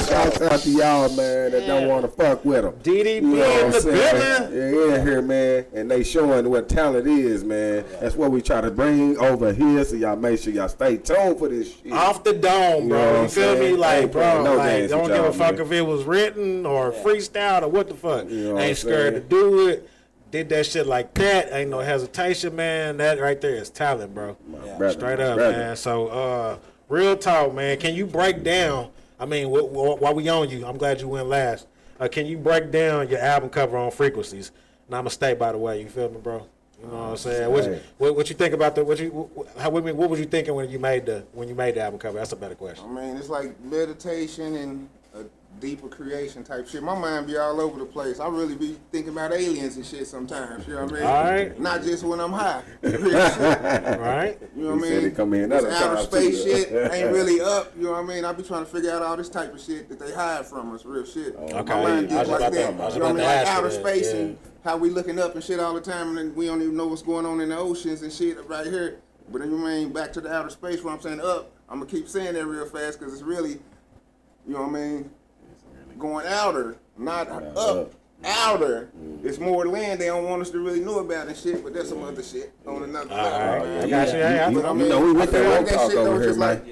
Shouts out to y'all, man, that don't want to fuck with them. DDP You know what in I'm the saying? building. Yeah, in here, man, and they showing what talent is, man. That's what we try to bring over here, so y'all make sure y'all stay tuned for this shit. Off the dome, You know what bro. I'm You feel me? saying? Like, Ain't bro, playing no like, games don't with give a y'all, fuck man. if it was written or freestyle or what the fuck. You know what I'm Ain't scared to saying? do it. Did that shit like that. Ain't no hesitation, man. That right there is talent, bro. Brother, Straight up, brother. man. So, real talk, man. Can you break down? I mean, while we on you, I'm glad you went last. Can you break down your album cover on Frequencies? Not a mistake, by the way. You feel me, bro? You know what I'm saying? What you think about the what was you thinking when you made the album cover? That's a better question. I mean, it's like meditation and a deeper creation type shit. My mind be all over the place. I really be thinking about aliens and shit sometimes. You know what I mean? All right. Not just when I'm high. Real shit. All right. You know what I He said mean? it come in This other outer times, space too. shit ain't really up. You know what I mean? I be trying to figure out all this type of shit that they hide from us. Real shit. Okay. My mind I was gets like about to- that. I was You know what I about mean? to Like ask you outer that, space yeah. and how we looking up and shit all the time, and then we don't even know what's going on in the oceans and shit right here. But then you mean back to the outer space where I'm saying up. I'm gonna keep saying that real fast because it's really, you know what I mean, going outer, not up. Outer. It's more land they don't want us to really know about and shit, but that's some other shit on another level. right. man. I got you. Hey, I You But I mean, know, we with I feel that like woke that talk shit though over is here, just man. like,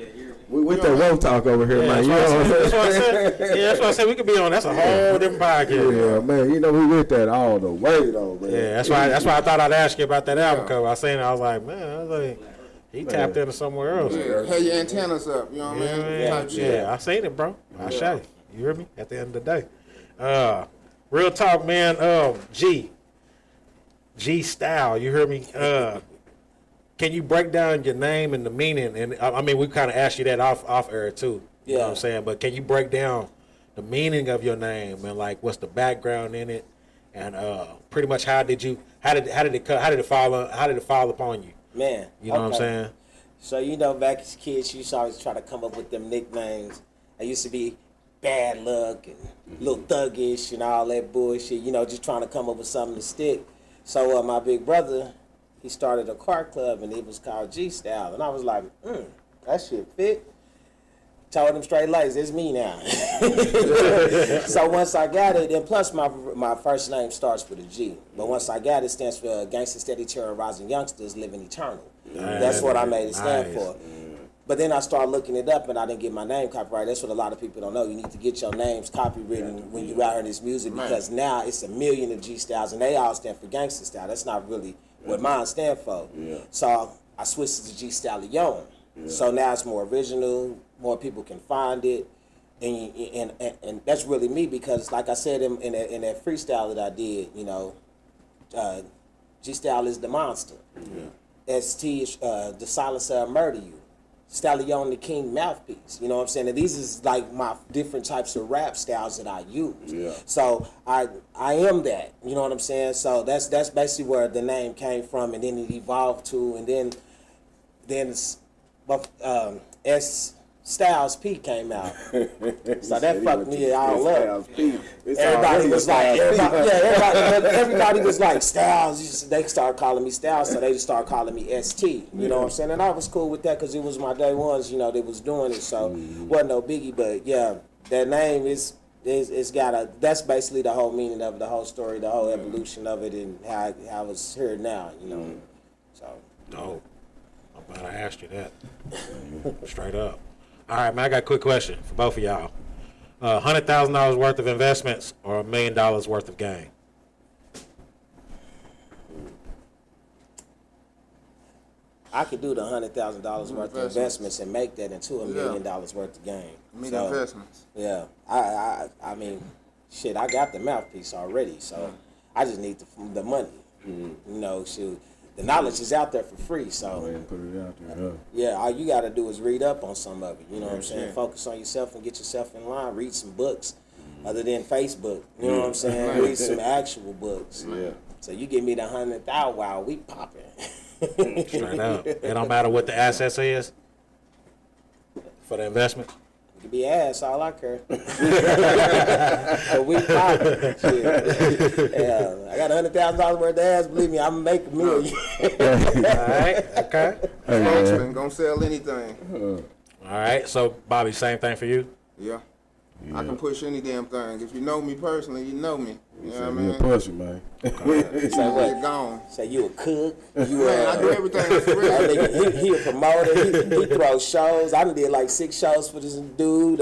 We with that woke talk over here, man. You know what I'm That's saying? what I said. Yeah, that's what I said. We could be on. That's a whole different podcast. Yeah, man. You know, we with that all the way, though, man. Yeah, that's why I thought I'd ask you about that album cover. I seen it. I was like, man, he tapped into somewhere else. yeah, have your antennas up, you know what I mean? Type shit. Yeah, I seen it, bro. I shot it. You hear me? At the end of the day. Real talk, man. G style. You hear me? Can you break down your name and the meaning? And I mean, we kind of asked you that off air too. You know what I'm saying? But can you break down the meaning of your name and like what's the background in it? And pretty much how did it fall upon you? Man. You know what I'm saying? So, you know, back as kids, you used to always try to come up with them nicknames. I used to be Bad Luck and Little Thuggish and all that bullshit, you know, just trying to come up with something to stick. So, my big brother, he started a car club, and it was called G-Style. And I was like, that shit fit. Told him straight laced, it's me now. So once I got it, and plus my first name starts with a G. But once I got it, it stands for Gangsta Steady Terrorizing Youngsters Living Eternal. That's what I made it stand for. But then I started looking it up, and I didn't get my name copyrighted. That's what a lot of people don't know. You need to get your names copywritten when you out here in this music, because now it's a million of G-Styles, and they all stand for Gangsta Style. That's not really what mine stand for. So I switched to G-Style Leon. So now it's more original, more people can find it, and that's really me, because like I said in that freestyle that I did, you know, G-Style is the monster. ST is the silencer of murder you. Stallion the king mouthpiece. You know what I'm saying? And these is like my different types of rap styles that I use. So I am that. You know what I'm saying? So that's basically where the name came from, and then it evolved to, and then S Styles P came out. So that fucked me all up. Everybody was like, everybody was like Styles. They started calling me Styles, so they just started calling me ST. You know what I'm saying? And I was cool with that because it was my day ones, you know, that was doing it. So wasn't no biggie. But yeah, that name it's got that's basically the whole meaning of it, the whole story, the whole evolution of it, and how it's here now, you know. So. Dope. I'm glad I asked you that. Straight up. All right, man, I got a quick question for both of y'all. $100,000 worth of investments or $1 million worth of gain? I could do the $100,000 worth of investments and make that into $1 million worth of gain. Investments. Yeah, I mean, shit, I got the mouthpiece already, so I just need the money. You know, shoot. The knowledge is out there for free, so Put it out there, yeah, all you got to do is read up on some of it. You know what I'm saying? Focus on yourself and get yourself in line. Read some books other than Facebook. You know what I'm saying? Read some actual books. So you give me the 100,000, wow, we popping. Straight up. It don't matter what the assets is? for the investment? It could be ass, all I care. But we poppin'. Yeah, I got $100,000 worth of ass. Believe me, I'm gonna make $1 million. All right, okay. Spokesman, gonna sell anything. All right, so Bobby, same thing for you? Yeah. I can push any damn thing. If you know me personally, you know me. You know what I mean? You push it, man. Say what? You're gone. Say you a cook. You Man, I do everything for real. that nigga, he a promoter. He throws shows. I done did like 6 shows for this dude.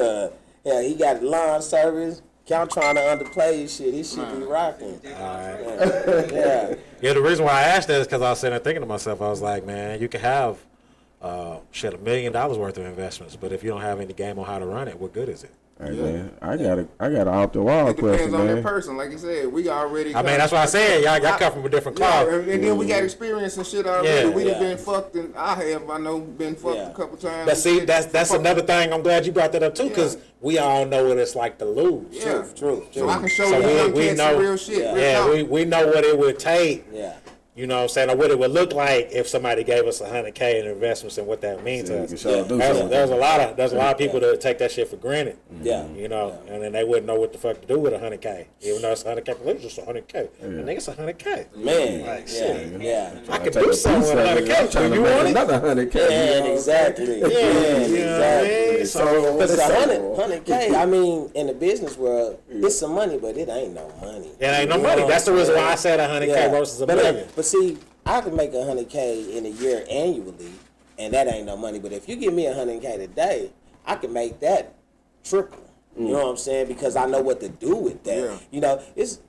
Yeah, he got lawn service. Count trying to underplay his shit. His shit be rocking. All right. Yeah. Yeah, the reason why I asked that is because I was sitting there thinking to myself, I was like, man, you can have $1 million worth of investments, but if you don't have any game on how to run it, what good is it? Hey, man, I got an off the wall It question, depends on man. that person. Like you said, we already. I mean, that's why I said y'all come from a different Yeah, cloth. and then we got experience and shit already. Yeah. We done Yeah. been fucked, and I know, been fucked Yeah. a couple times. But see, Shit. that's another thing. I'm glad you brought that up too, because we all know what it's like to lose. Yeah. True. So I can show So you we young cats know- some real shit. real Yeah, talk. we know what it would take. Yeah. You know what I'm saying? Or what it would look like if somebody gave us $100K in investments and what that means Yeah, to you us. can show do There's something. a lot of people that take that shit for granted. Yeah. You know, and then they wouldn't know what the fuck to do with $100K. Even though it's $100K, it's just $100K. And nigga, it's $100K. Man. Like, Yeah. shit. Yeah. I could do something with $100K. Trying Do to you make want it? another $100K. Yeah, exactly. Yeah, you know what I mean? exactly. So, But it's 100K. I mean, in the business world, it's some money, but it ain't no money. it ain't no You money. know That's the what I'm reason why I saying? said $100K versus $1 million. But see, I can make 100K in a year annually, and that ain't no money. But if you give me 100K today, I can make that triple. You know what I'm saying? Because I know what to do with that. Yeah. You know, it's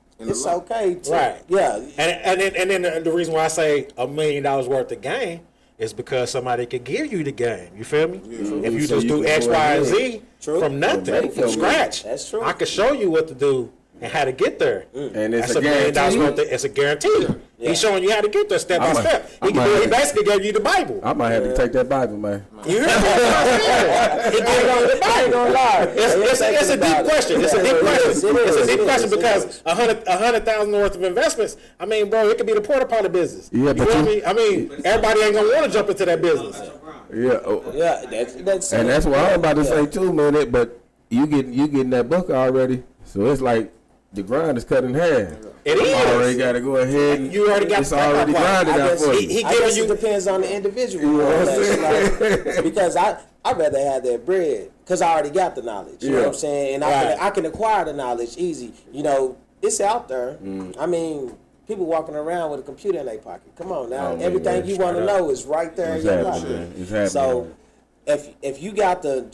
okay. To, Right. Yeah. And then the reason why I say $1 million worth of game is because somebody could give you the game. You feel me? If you So just you do can X, go Y, ahead. and Z True. from nothing, Make from your scratch. That's true. I could show you what to do and how to get there. And it's That's a $1 million guarantee. worth of, it's a guarantee. Yeah. He's showing you how to get there step by I might- step. I might He have- basically gave you the Bible. I might have to take that Bible, man. You hear me? He gave you the I ain't gonna lie. It's a deep question. It's a deep question. It's a deep question because a $100,000 worth of investments. I mean, bro, it could be the porta potty business. Yeah, You but feel you- me? I mean, everybody ain't gonna want to jump into that business. Yeah. Oh. Yeah, that's And that's what I'm about to say too, man. But you getting that book already, so it's like the grind is cut in half. It is. You already got to go ahead. And You already got it's the backup already plan. grinded I out guess for he- you. he I giving guess you- it depends on the individual. You know what I'm Like, because I'd rather have that bread because I already got the knowledge. You know what I'm saying? And Right. I can acquire the knowledge easy. You know, it's out there. I mean, people walking around with a computer in their pocket. Come on now. Oh, man, Everything man, you want to straight up. know is right there It's in your happening, life. man. It's happening. So if you got the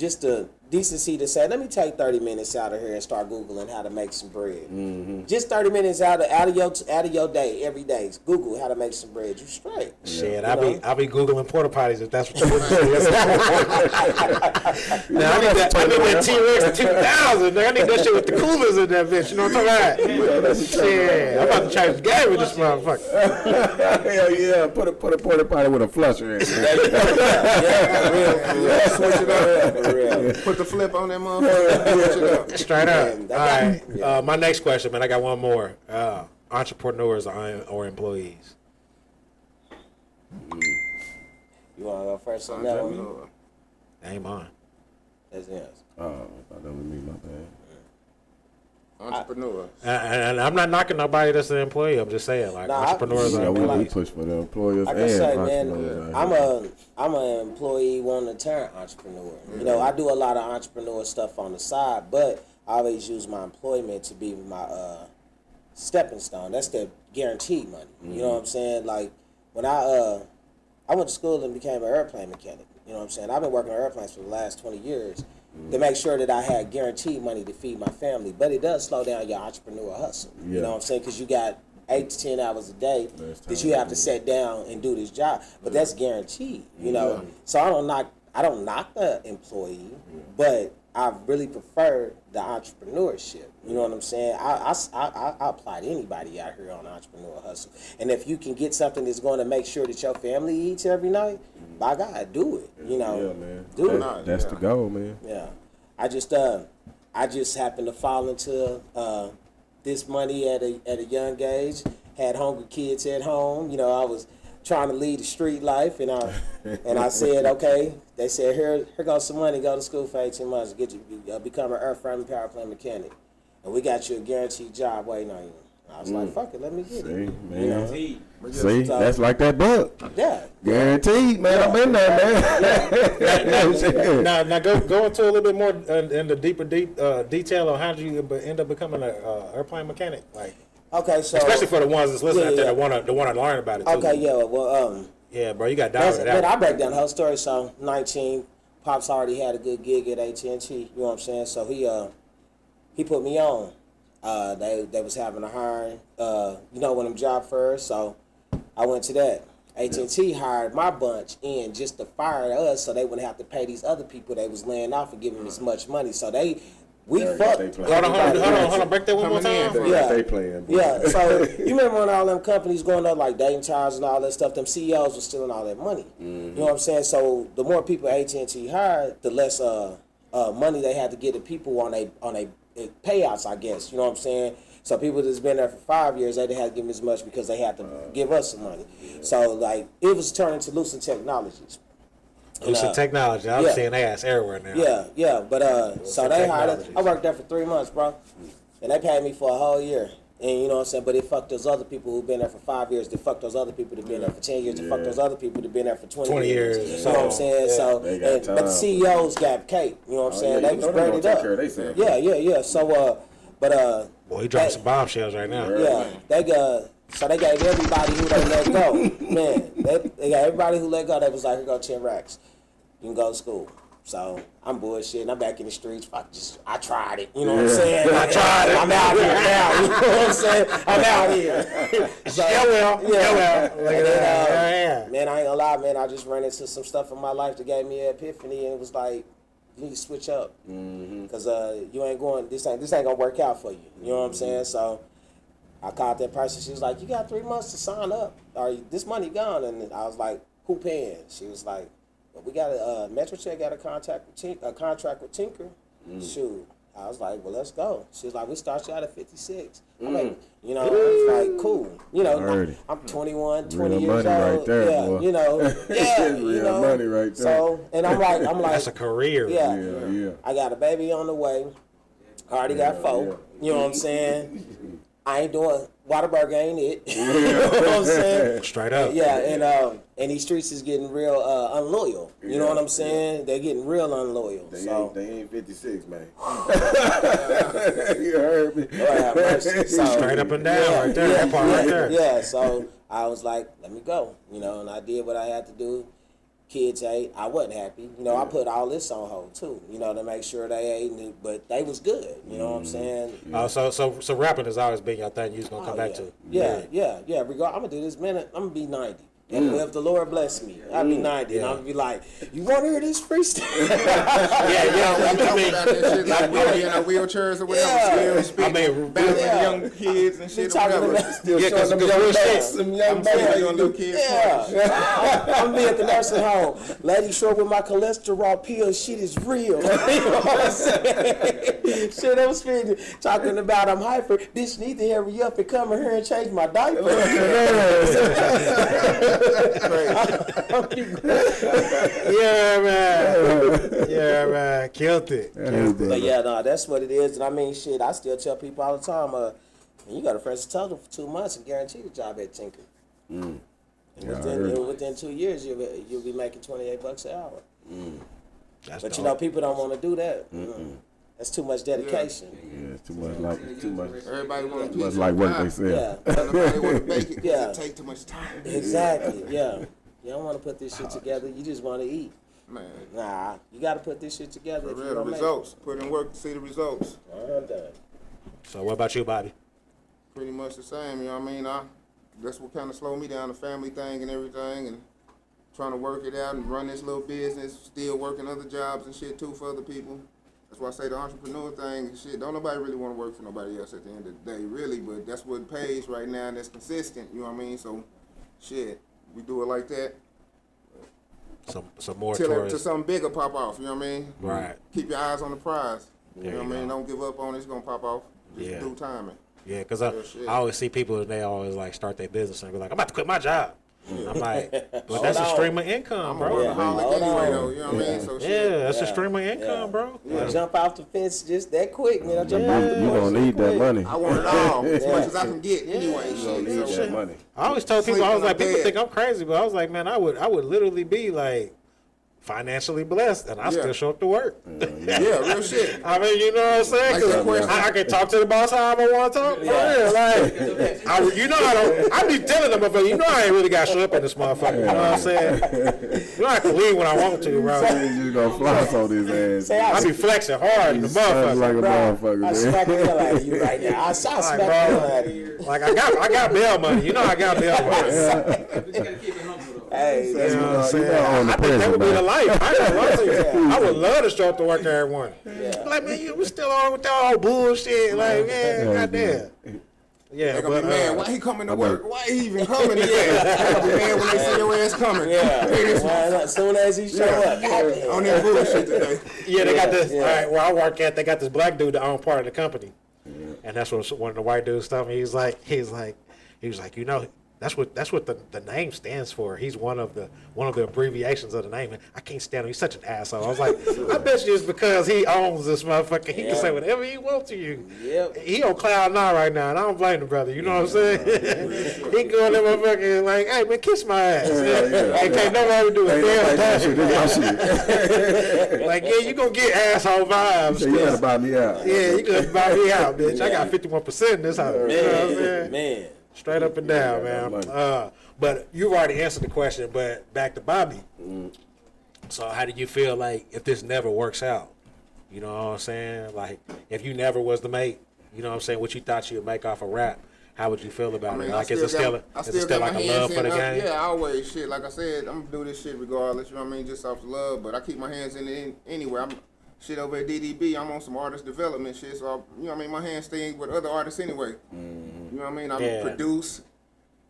decency to say, let me take 30 minutes out of here and start Googling how to make some bread. Just 30 minutes out of your day, every day. Google how to make some bread. You straight. Shit, You I'll know? be Googling porta potties if that's what you want to do. Now, I need that T-Rex 2000. I need that shit with the coolers in that bitch. You know what I'm talking about? Shit, I'm about to change the game with this motherfucker. Hell yeah! Put a porta potty with a flusher in it. Yeah, for real, for real. Switch it up. For real. Put the flip on that motherfucker. Switch it up. Straight up. Man, All that right. My next question, man. I got one more. Entrepreneurs or employees? You want to go first on that one? Ain't mine. That's yes. Oh, I thought that was me, my bad. Entrepreneur. And I'm not knocking nobody that's an employee. I'm just saying, like, Nah, entrepreneurs Yeah, are we employees. push for the employers Like and I say, entrepreneurs. man, out here. I'm an employee wanting to turn entrepreneur. You know, I do a lot of entrepreneur stuff on the side, but I always use my employment to be my stepping stone. That's the guaranteed money. You know what I'm saying? Like when I went to school and became an airplane mechanic. You know what I'm saying? I've been working on airplanes for the last 20 years to make sure that I had guaranteed money to feed my family. But it does slow down your entrepreneur hustle. You Yeah. know what I'm saying? Because you got 8 to 10 hours a day that you have to sit down and do this job. But that's guaranteed, you know. So I don't knock the employee, but I really prefer the entrepreneurship. You know what I'm saying? I apply to anybody out here on entrepreneur hustle. And if you can get something that's going to make sure that your family eats every night, by God, do it. You know, Yeah, man. do it. That's the goal, man. Yeah, I just happened to fall into this money at a young age. Had hungry kids at home. You know, trying to lead the street life, and I said, okay. They said, here goes some money. Go to school for 18 months. Get you become an earthframe and power plant mechanic, and we got you a guaranteed job waiting on you. I was like, fuck it, let me get it. Man. You know? See, that's like that book. Yeah. Guaranteed, man. I'm in there, man. Now go into a little bit more in the deeper detail on how did you end up becoming an airplane mechanic, like. Okay, so Especially for the ones that's listening out there that yeah. want to learn about it too. Okay, yeah, well, yeah, bro, you got down with but that. I break down the whole story. So 19, Pops already had a good gig at AT&T. You know what I'm saying? So he put me on. They was having a hiring, one of them job fairs. So I went to that. AT&T hired my bunch in just to fire us, so they wouldn't have to pay these other people they was laying off and giving them as much money. So we fucked. Hold on. Break that one more time. Yeah. They playing. Boy. Yeah, so you remember when all them companies going up like Dayton Towers and all that stuff, them CEOs were stealing all that money. You know what I'm saying? So the more people AT&T hired, the less money they had to get the people on a payouts, I guess. You know what I'm saying? So people that's been there for 5 years, they didn't have to give them as much because they had to give us some money. So like it was turning to Lucent Technologies. Lucent Technology. I'm seeing they ass everywhere now. Yeah. But so they hired us. I worked there for 3 months, bro. And they paid me for a whole year. And you know what I'm saying? But it fucked those other people who've been there for 5 years. They fucked those other people who've been there for 10 years. They fucked those other people who've been there for 20 years. You know what I'm saying? Yeah. So, but the CEOs got cake. You know what I'm saying? They was graded up. Yeah. So, Boy, he dropping some bombshells right now. Yeah, so they gave everybody who they let go. Man, they got everybody who let go. They was like, here go 10 racks. You can go to school. So I'm bullshitting. I'm back in the streets. I tried it. You know what I'm saying? I tried it. I'm out here now. You know what I'm saying? I'm out here. So, yeah. Look at that. Man, I ain't gonna lie, man. I just ran into some stuff in my life that gave me an epiphany, and it was like, you need to switch up, because you ain't going. This ain't gonna work out for you. You know what I'm saying? So I called that person. She was like, "You got 3 months to sign up, or this money gone." And I was like, "Who paying?" She was like, "Well, we got a Metrocheck got a contract with Tinker." Shoot. I was like, "Well, let's go." She was like, "We start you out at 56." I'm like, you know, I was like, "Cool." You know, I'm 21, 20 years old. Right there, yeah, boy. you know, Real money right there. So, and I'm like, that's a career. Yeah. I got a baby on the way. I already got 4. You know what I'm saying? I ain't doing Whataburger, ain't it? You know what I'm saying? Straight up. Yeah, and these streets is getting real unloyal. You know what I'm saying? They're getting real unloyal. They ain't 56, man. You heard me. Straight up and down right there. That part right there. Yeah, so I was like, let me go. You know, and I did what I had to do. Kids ate. I wasn't happy. You know, I put all this on hold too. You know, to make sure they ate, but they was good. You know what I'm saying? So rapping has always been your thing. You was gonna come back to. Yeah. I'm gonna do this minute. I'm gonna be 90. And if the Lord bless me, I'll be 90, and I'm gonna be like, "You want to hear this freestyle?" We talking about that shit like we be in our wheelchairs or whatever. Still speaking, battling young kids and shit. Still because some young little kids. I'm gonna be at the nursing home. Lady short with my cholesterol pills. Shit is real. You know what I'm saying? Shit, I'm speaking, talking about I'm hyper. Bitch, need to hurry up and come in here and change my diaper. Yeah, man. Killed it. But yeah, no, that's what it is. And I mean, shit, I still tell people all the time, you got a fresh total for 2 months and guarantee the job at Tinker. And within 2 years, you'll be making $28 an hour. But dope. you know, people don't want to do that. That's too much dedication. Yeah, it's too much. Everybody want to Too much like what they said. Nobody want to bake it. It take too much time. Exactly. Yeah. You don't want to put this shit together. You just want to eat. Man. Nah, you got to put this shit together. For real, the results. Put in work to see the results. I'm done. So what about you, Bobby? Pretty much the same, you know what I mean? That's what kind of slowed me down, the family thing and everything, and trying to work it out and run this little business, still working other jobs and shit too for other people. That's why I say the entrepreneur thing, shit, don't nobody really want to work for nobody else at the end of the day, really, but that's what pays right now and that's consistent, you know what I mean? So, shit, we do it like that. Some more Till something bigger pop off, you know what I mean? Right. Keep your eyes on the prize. You There know you what I mean? go. Don't give up on it, it's going to pop off. Just do timing. Yeah, because I always see people and they always like start their business and be like, I'm about to quit my job. I'm like, but that's a stream of income, I'm bro. a workaholic Hold anyway, on. though. You know what I mean? So Yeah, shit. that's a stream of income, bro. You jump off the fence just that quick, man. I jump You off the fence. gonna need that money. I want it all as much as I can get anyway. You gonna Shit. need So, that money. I always told people, I was Sleeping like, on people bed. think I'm crazy, but I was like, man, I would literally be like financially blessed, and I still show up to work. yeah, real shit. I mean, you know what I'm saying? Like that 'Cause question. I can talk to the boss however I want to talk. For real, like, you know, I be telling them, motherfucker, you know, I ain't really got to show up in this motherfucker. You know what I'm saying? You know, I can leave when I want to, bro. You just gonna floss on his Say, ass. I I be flexing hard in the motherfucker. Like a motherfucker, I smack the man. hell out of you right now. I smack the bro. hell out of you. Like I got bail money. You know, I got bail money. But you gotta keep it humble though. Hey, You know what I'm saying? on the I think that would be prison, the man. life. I ain't gonna lie to you. I would love to show up to work every morning. Yeah. Like, man, we still on with that old bullshit. Like, man, goddamn. Yeah, They gonna but be mad. Why he coming to work? Why he even coming today? They gonna be mad when they see your ass coming. Yeah. Hey, this As soon as he show up. goddamn. on that bullshit today. yeah, they got this. Yeah. All right, where I work at, they got this black dude that own part of the company, and that's what one of the white dudes told me. He was like, you know, that's what the name stands for. He's one of the abbreviations of the name. And I can't stand him. He's such an asshole. I was like, I bet you it's because he owns this motherfucker. He can say whatever he wants to you. Yep. He on cloud nine right now, and I don't blame the brother. You know what I'm saying? He going there, motherfucker, like, hey man, kiss my ass. Hey, can't nobody do a damn thing. This my shit. Like, yeah, you gonna get asshole vibes. So you gotta buy me out. Yeah, you gonna buy me out, bitch. I got 51% in this house. You know what I'm saying? Man. Straight up and down, Yeah, man. But you already answered the question. But back to Bobby. So how do you feel like if this never works out? You know what I'm saying? Like if you never was the mate, you know what I'm saying? What you thought you would make off a rap? How would you feel about it? Like is it still like a love for the game? Yeah, always. Shit, like I said, I'm gonna do this shit regardless. You know what I mean? Just off the love. But I keep my hands in it anyway. I'm shit over at DDB. I'm on some artist development shit. So you know what I mean? My hands stay with other artists anyway. You know what I mean? I produce,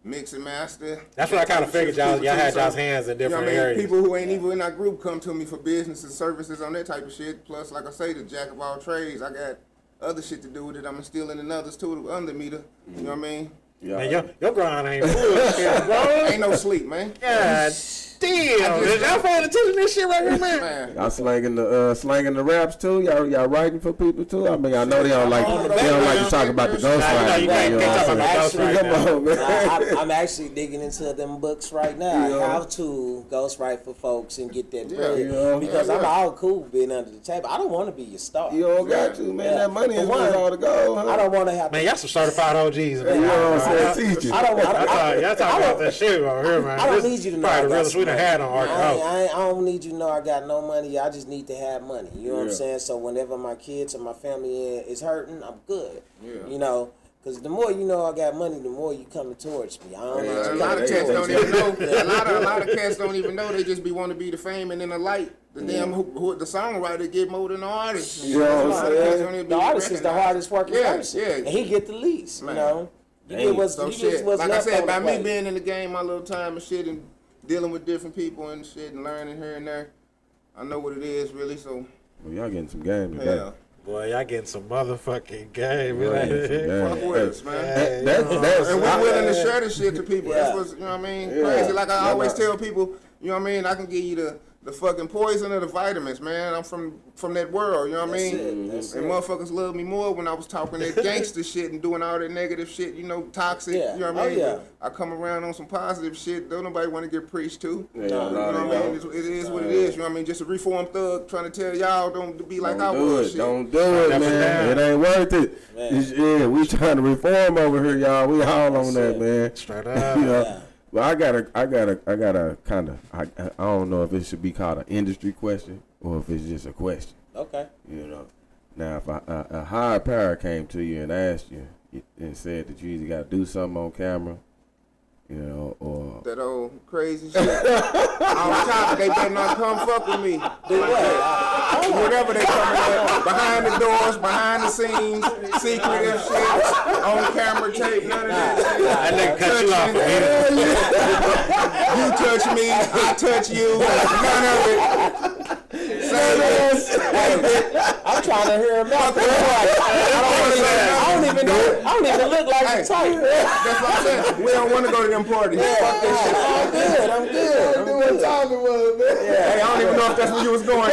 mix and master. That's what I kind of figured. Y'all had y'all's hands in different areas. People who ain't even in our group come to me for business and services on that type of shit. Plus, like I say, the jack of all trades. I got other shit to do with it. I'm instilling in others too under me to, you know what I mean? Yeah. Man, your grind ain't bullshit, bro. Ain't no sleep, man. God damn. Y'all paying attention to this shit right here, man? Man. Y'all slanging the raps too. Y'all writing for people too. I mean, I know they don't like to talk about the ghost Nah, writing. you can't talk I'm about ghost actually, right now. Come on, man. I'm actually digging into them books right now. How to ghostwrite for folks and get that bread. yeah. Because I'm all cool being under the table. I don't want to be your star. You don't got to, man. Yeah. That money is For one, worth all the gold, huh? I don't want to have Man, to. y'all some certified OGs. Man. You know what I'm saying? Teach you. I don't want. Y'all talking about that shit over here, man. I don't This need you to know. probably I the got realest we some done money. had on our I don't need you to know I got no money. I just need to have money. You know what I'm Yeah. saying? So whenever my kids and my family is hurting, I'm good. Yeah. You know, because the more you know I got money, the more you coming towards me. I don't need A you lot of coming cats towards don't me. even know. A lot of cats don't even know. They just be want to be the fame and then the light. The damn who the songwriter get more than the artist. You know what I'm saying? The artist is the hardest working person, Yeah. and he get the least. Man. You know, you get what's, So you shit, get what's like I left said, on by the me plate. being in the game my little time and shit and dealing with different people and shit and learning here and there, I know what it is really. So Well, y'all getting some game today. yeah, Boy, y'all getting some motherfucking game. Y'all getting some Man. fuck game. with us, man. That's And we're willing to share this shit to people. Yeah. That's what's, you know what I mean? Yeah. Crazy. Like I always Yeah. tell people, you know what I mean? I can give you the fucking poison of the vitamins, man. I'm from that world, you know what I That's mean? it, that's And it. motherfuckers loved me more when I was talking that gangster shit and doing all that negative shit, you know, toxic, Yeah. you know what I Oh, mean? yeah. I come around on some positive shit. Don't nobody want to get preached to. Yeah, You know what I mean? It is what it is. You know what I mean? Just a reformed thug trying to tell y'all don't be like I Don't do was. it. Shit. Don't do it, Never man. down. It ain't worth it. Man. Yeah, we trying to reform over here, y'all. We all on that, it. man. Straight You up. know, Yeah. well, I gotta kind of. I don't know if it should be called an industry question or if it's just a question. Okay. You know, now if a higher power came to you and asked you and said that you either got to do something on camera, you know, or That old crazy shit. On top, they better not come fuck with me. Do what? Whatever they coming at, behind the doors, behind the scenes, secretive shit, on camera tape, none of that shit. That nigga cut you off for You touch me, I touch you, none of it. Say this. I'm trying to hear him out. I don't even man. I don't even look like Hey, the type. that's what I'm saying. We don't want to go to them parties. Fuck this shit. I'm good. I knew what time it was, man. Hey, I don't even know if that's where you was going.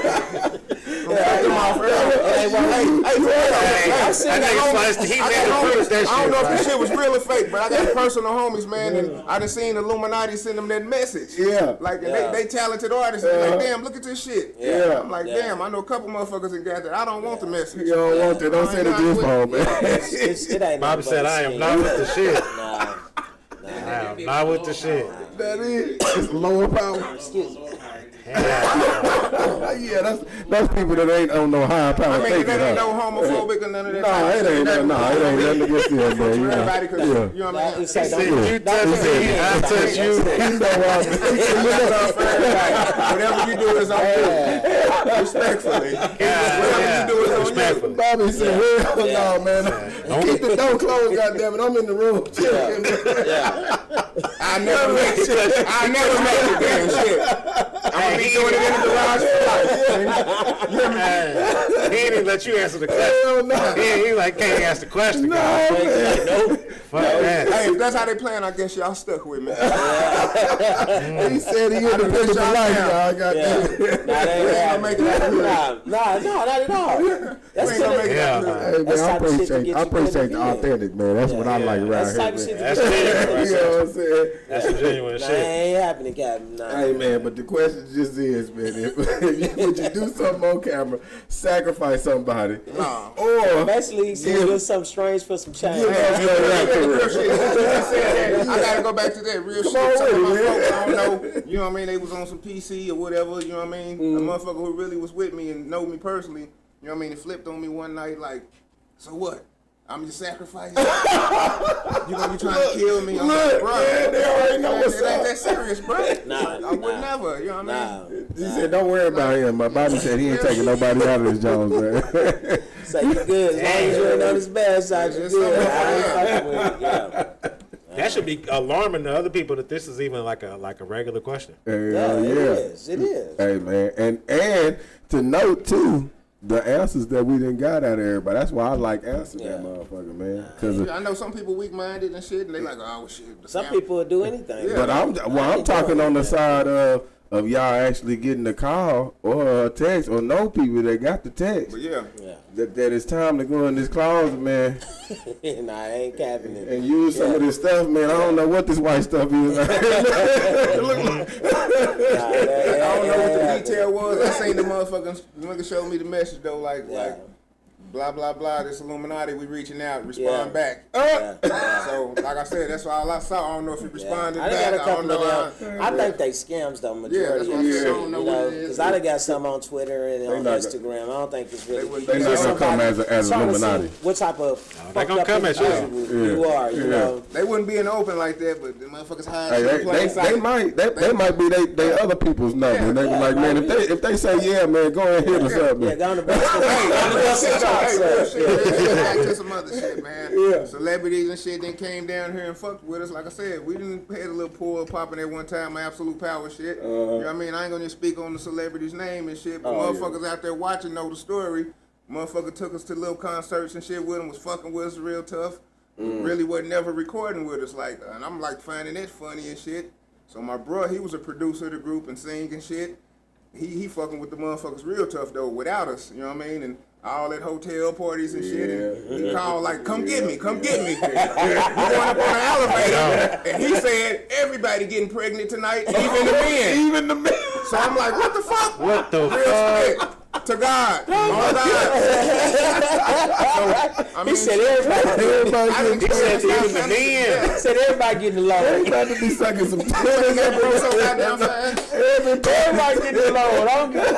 Cut them off early. That nigga sliced the heat I man to prove that shit. don't know if this shit was real or fake, but I got personal homies, man, and I done seen Illuminati send them that message. Yeah. Like, and they talented artists, and they like, damn, look at this shit. Yeah. I'm like, damn, I know a couple motherfuckers in got that. I don't want the message. You don't want that. Don't send it this phone, man. It ain't Bobby nothing said, but I am a not with the shit. Nah. I am not with the shit. That is. It's lower power. Excuse me. Yeah, that's people that ain't on no higher power. I mean, thinking, that ain't huh? no homophobic or none of that. Nah, it ain't nothing. Nah, it ain't nothing against them, man. You know. Everybody, cause Yeah. you know what I mean. It's like, You touch me, I touch you. Whatever you do is on you. Respectfully. Whatever you do is on you. Respectfully. Bobby said, hell no, man. Keep the door closed, goddammit. I'm in the room. I never make shit. I never make the damn shit. I'm gonna be doing it in the garage for life. He didn't let you answer the question. Hell no. He like, can't ask the question. No, guys. man. nope. Fuck that. Hey, if that's how they playing, I guess y'all stuck with me. He said he independent for life, y'all. Goddamn. Nah, that ain't gonna make it out of here. Nah, not at all. That's We ain't gonna make it Yeah, out man. of Hey, That's man, I type of shit to appreciate get the you good again. authentic, man. That's what I like around That's here, type of shit man. to That's get genuine. You know what I'm saying? That's some genuine Nah, shit. ain't happening, Captain. Nah. Hey, man, but the question just is, man, would you do something on camera, sacrifice somebody, Nah. or Basically, he said do something strange for some change. give up your rap real career? shit. I gotta go back to that real shit. on Some of my with it, man. folks, I don't know. You know what I mean? They was on some PC or whatever. You know what I mean? A motherfucker who really was with me and know me personally. You know what I mean? It flipped on me one night like, so what? I'm just sacrificing. You gonna be trying to kill me? I'm like, Look, bro, man, they already know what's it ain't up. that serious, bro. Nah, I would never. You know what I mean? Nah. He said, don't worry about him. My Bobby said he ain't taking nobody out of his Jones, man. Say you good. As long as you ain't on his bad side, you It's good. something I ain't fucking with it. Yeah. That should be alarming to other people that this is even like a regular question. Yeah, Hell it yeah. is. It is. Hey, man, and to note too, the answers that we didn't got out of everybody. That's why I like answering that Yeah. motherfucker, man. Cause I know some people weak-minded and shit, and they like, oh shit. the Some scam- people will do anything. Yeah. but I'm talking on the side of y'all actually getting a call or a text or know people that got the text. But yeah. Yeah. That it's time to go in this closet, man, Nah, I ain't capping it. and use some of this stuff, man. I don't know what this white stuff is. It look like- I don't know what the detail was. I seen the nigga showed me the message though, like blah blah blah. This Illuminati, we reaching out, respond back. So like I said, that's all I saw. I don't know if he responded I done back. got a I couple don't know. of them. I think they scams though, majority that's of what I'm the saying. shit, I don't know you what know, it is. because I done got some on Twitter and on not Instagram. I don't think it's really. They not gonna come as Trying to see Illuminati. what type of they fucked gonna up come at you. individual you are, you know. They wouldn't be in the open like that, but the motherfuckers hide Hey, shit in plain sight. they might be they other people's number. And they be like, man, if they say yeah, man, go ahead and hit us up, Yeah, man. go on the best. Back to some other shit, man. Yeah. Celebrities and shit then came down here and fucked with us. Like I said, we didn't had a little pour popping at one time, my absolute power shit. You know what I mean? I ain't gonna speak on the celebrity's name and shit, but motherfuckers out there watching know the story. Motherfucker took us to little concerts and shit with him, was fucking with us real tough. Really wasn't never recording with us like, and I'm like finding it funny and shit. So my bro, he was a producer of the group and sing and shit. He fucking with the motherfuckers real tough though, without us, you know what I mean? And all at hotel parties and shit. And he called like, come get me. We going up on the elevator, and he said, everybody getting pregnant tonight, even the men. Even the man. So I'm like, what the fuck? What the Real fuck? shit. To God. On God. So, I mean, He said everybody. Everybody I done getting said experienced even the that men. shit. He said everybody getting along. Everybody be sucking some titties. That broke so goddamn fast. Everybody getting along. I don't give a fuck.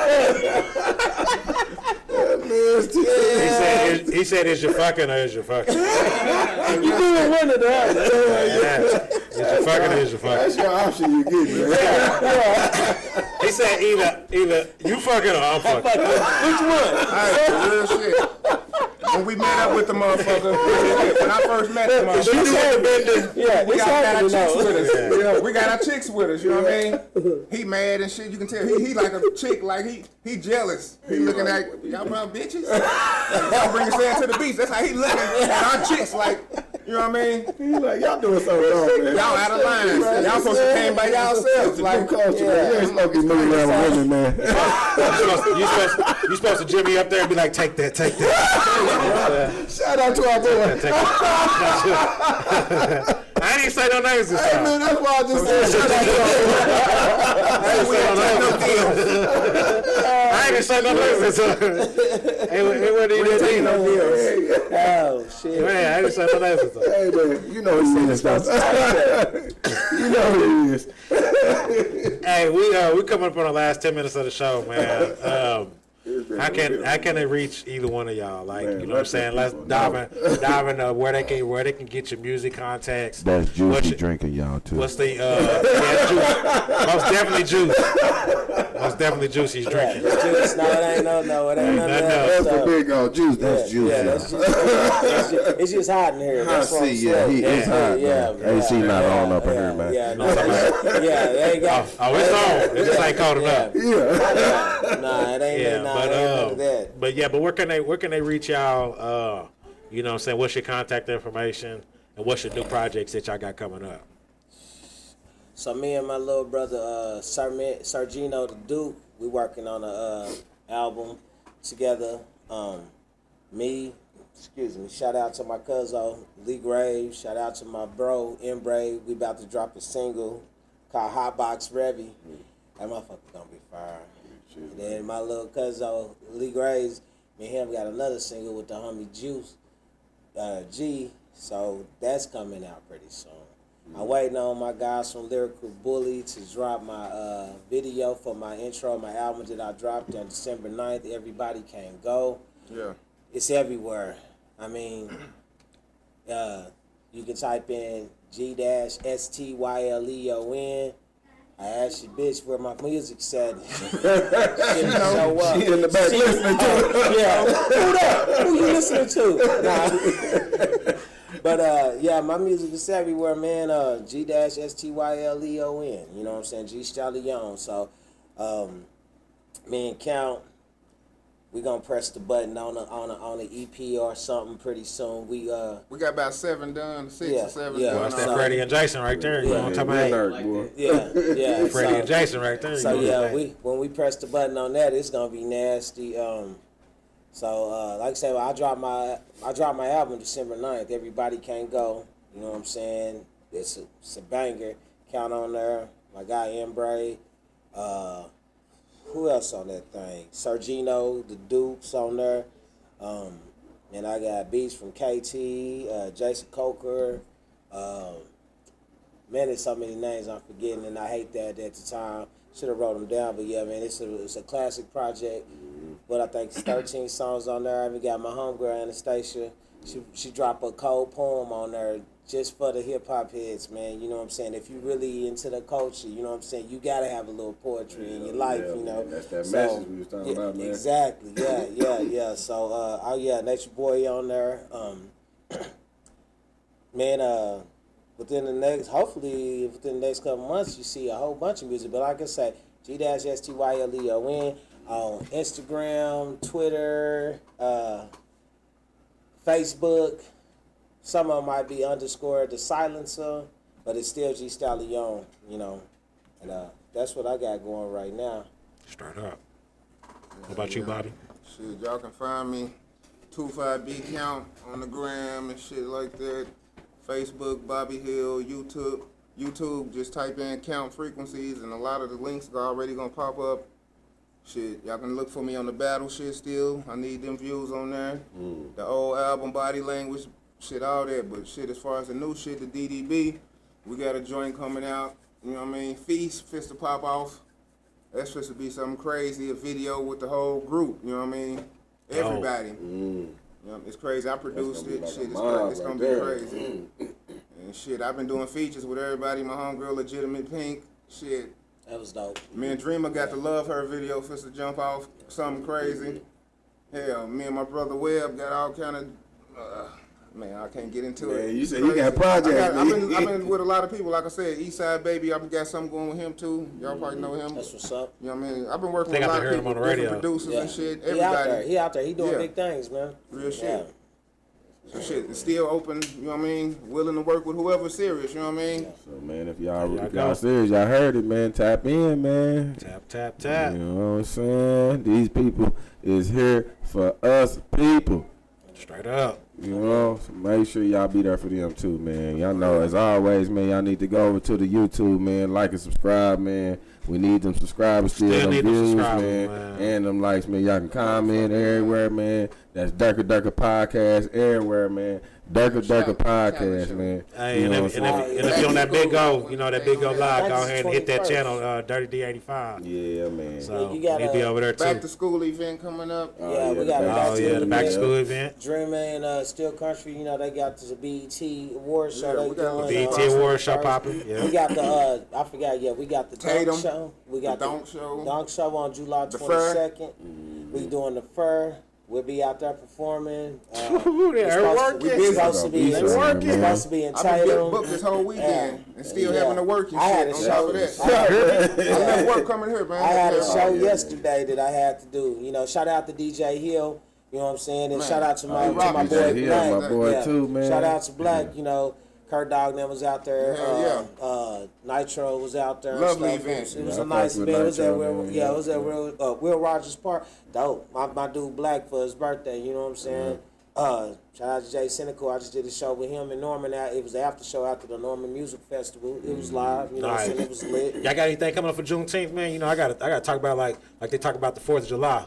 He said, is you fucking or is you fucking? You doing one or the other. Is you fucking or is you That's fucking? your option you get, man. He said either you fucking or I'm fucking. Which one? Hey, real shit. when we met up with the motherfucker, when I first met the motherfucker, we got our chicks with us. Yeah, we got our chicks with us. You know what I mean? He mad and shit. You can tell he like a chick. Like he jealous. He looking at y'all brown bitches. Y'all bring his ass to the beach. That's how he looking at our chicks. Like, you know what I mean? He like, y'all doing something wrong, man. Y'all out of line. Y'all supposed to came by yourselves. Like, culture, man. You ain't supposed to be moving around with women, man. You supposed to jimmy up there and be like, take that. Shout out to our boy. Take that. I ain't even say no names this Hey, time. man, that's why I just said shout out to I ain't even say no names this time. It wasn't even no deals. Oh shit. Man, I ain't say no names this time. Hey, man, you know who he is, man. You know who he is. Hey, we coming up on the last 10 minutes of the show, man. How can they reach either one of y'all? Like, Man, you know what I'm saying? Let's dive in where they can get your music contacts. That's juicy drinking, y'all, too. What's the juice? Most definitely juice he's drinking. Juice. No, it ain't no. It ain't none of that. That's the stuff. big old juice. That's juice. Yeah, that's just, it's just hot in here. That's what I'm saying. It's hot, Yeah, man. AC not on up in here, man. Yeah, they ain't got. Oh, it's on. It just ain't cold enough. Nah, it ain't none of that. But where can they reach y'all? You know what I'm saying? What's your contact information and what's your new projects that y'all got coming up? So me and my little brother, Sergino the Duke, we working on a album together. Shout out to my cousin Lee Graves. Shout out to my bro Embrae. We about to drop a single called Hotbox Revy. That motherfucker gonna be fire. And then my little cousin Lee Graves, me and him got another single with the homie Juice G. So that's coming out pretty soon. I'm waiting on my guys from Lyrical Bully to drop my video for my intro, my album that I dropped on December 9th. Everybody Can Go. yeah. It's everywhere. I mean, you can type in G-STYLEON. I asked your bitch where my music's at. She didn't show up. She in the back listening to it. Yeah. Who that? Who you listening to? Nah. But my music is everywhere, man. G-STYLEON. You know what I'm saying? G Stallion. So, me and Count, we gonna press the button on a EP or something pretty soon. We got about 7 done, 6 Yeah, or 7 yeah. done. That's that already. Freddie and Jason right there. You know what I'm talking about? Boy. yeah. Freddie and Jason right there. So You know what I'm saying? when we press the button on that, it's gonna be nasty. Like I said, I dropped my album December 9th. Everybody Can Go. You know what I'm saying? It's a banger. Count on there. My guy Embrae. Who else on that thing? Sergino, the Dukes on there. And I got beats from KT, Jason Coker. Man, there's so many names I'm forgetting, and I hate that at the time. Should have wrote them down, but yeah, man, it's a classic project. But I think it's 13 songs on there. I even got my homegirl Anastasia. She dropped a cold poem on there just for the hip hop heads, man. You know what I'm saying? If you really into the culture, you know what I'm saying, you gotta have a little poetry in your life, you know. Man, that's that message we was talking about, man. Exactly. Yeah. So that's your boy on there. Within the next couple months, you see a whole bunch of music. But like I say, G-STYLEON on Instagram, Twitter, Facebook. Some of them might be underscore the silencer, but it's still G Stallion, you know. And that's what I got going right now. Straight up. What about you, Bobby? Shit, y'all can find me 25B Count on the gram and shit like that. Facebook, Bobby Hill, YouTube, just type in Count Frequencies and a lot of the links are already gonna pop up. Shit, y'all can look for me on the battle shit still. I need them views on there. The old album, Body Language, shit, all that. But shit, as far as the new shit, the DDB, we got a joint coming out. You know what I mean? Feast to pop off. That's supposed to be something crazy, a video with the whole group. You know what I mean? Everybody. You know, it's crazy. I produced it. Like Shit, it's gonna be crazy. And shit, I've been doing features with everybody. My homegirl, Legitimate Pink. Shit. That was dope. Me and Dreamer got the Love Her video for us to jump off. Something crazy. Hell, me and my brother Webb got all kind of. Man, I can't get into it. Man, you said you got projects. I've been with a lot of people. Like I said, Eastside Baby. I've got something going with him too. Y'all probably know him. That's what's up. You know what I mean? I've been working Think with a I've lot of been hearing people, him on the different radio. producers and shit. He out there. Everybody. He out there. He doing Yeah. big things, man. Real shit. Yeah. So shit, it's still open. You know what I mean? Willing to work with whoever's serious. You know what I mean? So man, if y'all go. serious, y'all heard it, man. Tap in, man. Tap. You know what I'm saying? These people is here for us people. Straight up. You know, so make sure y'all be there for them too, man. Y'all know, as always, man, y'all need to go over to the YouTube, man, like and subscribe, man. We need them subscribers, still them need them views, subscribers, man, and them likes, man. Y'all can comment everywhere, man. That's Durka Durka Podcast everywhere, man. Durka Durka Podcast, man. Hey, You and know if what I'm saying? you're on that big go, you know that big go live, go That's ahead and hit that 21st. channel, Dirty D85. Yeah, man. So you you gotta- need to be over there Back too. to school event coming up. Yeah, we got The back to school event. Dream and Steel Country, you know, they got the BET Award show. Yeah, they we got doing, the BET Award show popping. We Yeah. got the I forgot. Yeah, we got the Tatum, Dunk show. We got the Dunk show. Dunk show on July The Fur. 22nd. We doing the Fur. We'll be out there performing. Ooh, they're We working. supposed to be. They It's working. supposed to be I've been getting entitled. booked this whole weekend and still Yeah. having to work and I had shit a on show. top of that. I left work coming here, man. I had a Yeah. show yesterday that I had to do. You know, shout out to DJ Hill. You know what I'm saying? And Man. shout out to my Rock boy DJ Hill, Black. my boy too, man. Shout out to Black. You know, Kurt Dog that was out there. Hell Nitro was out there. and Lovely stuff. event. It was Yeah, a I nice fucked with event. It was at Nitro, Will, man. yeah, it was at Will Rogers Park. Dope. My dude Black for his birthday. You know what I'm saying? Shout out to Jay Cynical. I just did a show with him and Norman. It was the after show after the Norman Music Festival. It was live. You know what I'm saying? It was lit. Y'all got anything coming up for Juneteenth, man? You know, I got to talk about like they talk about the 4th of July.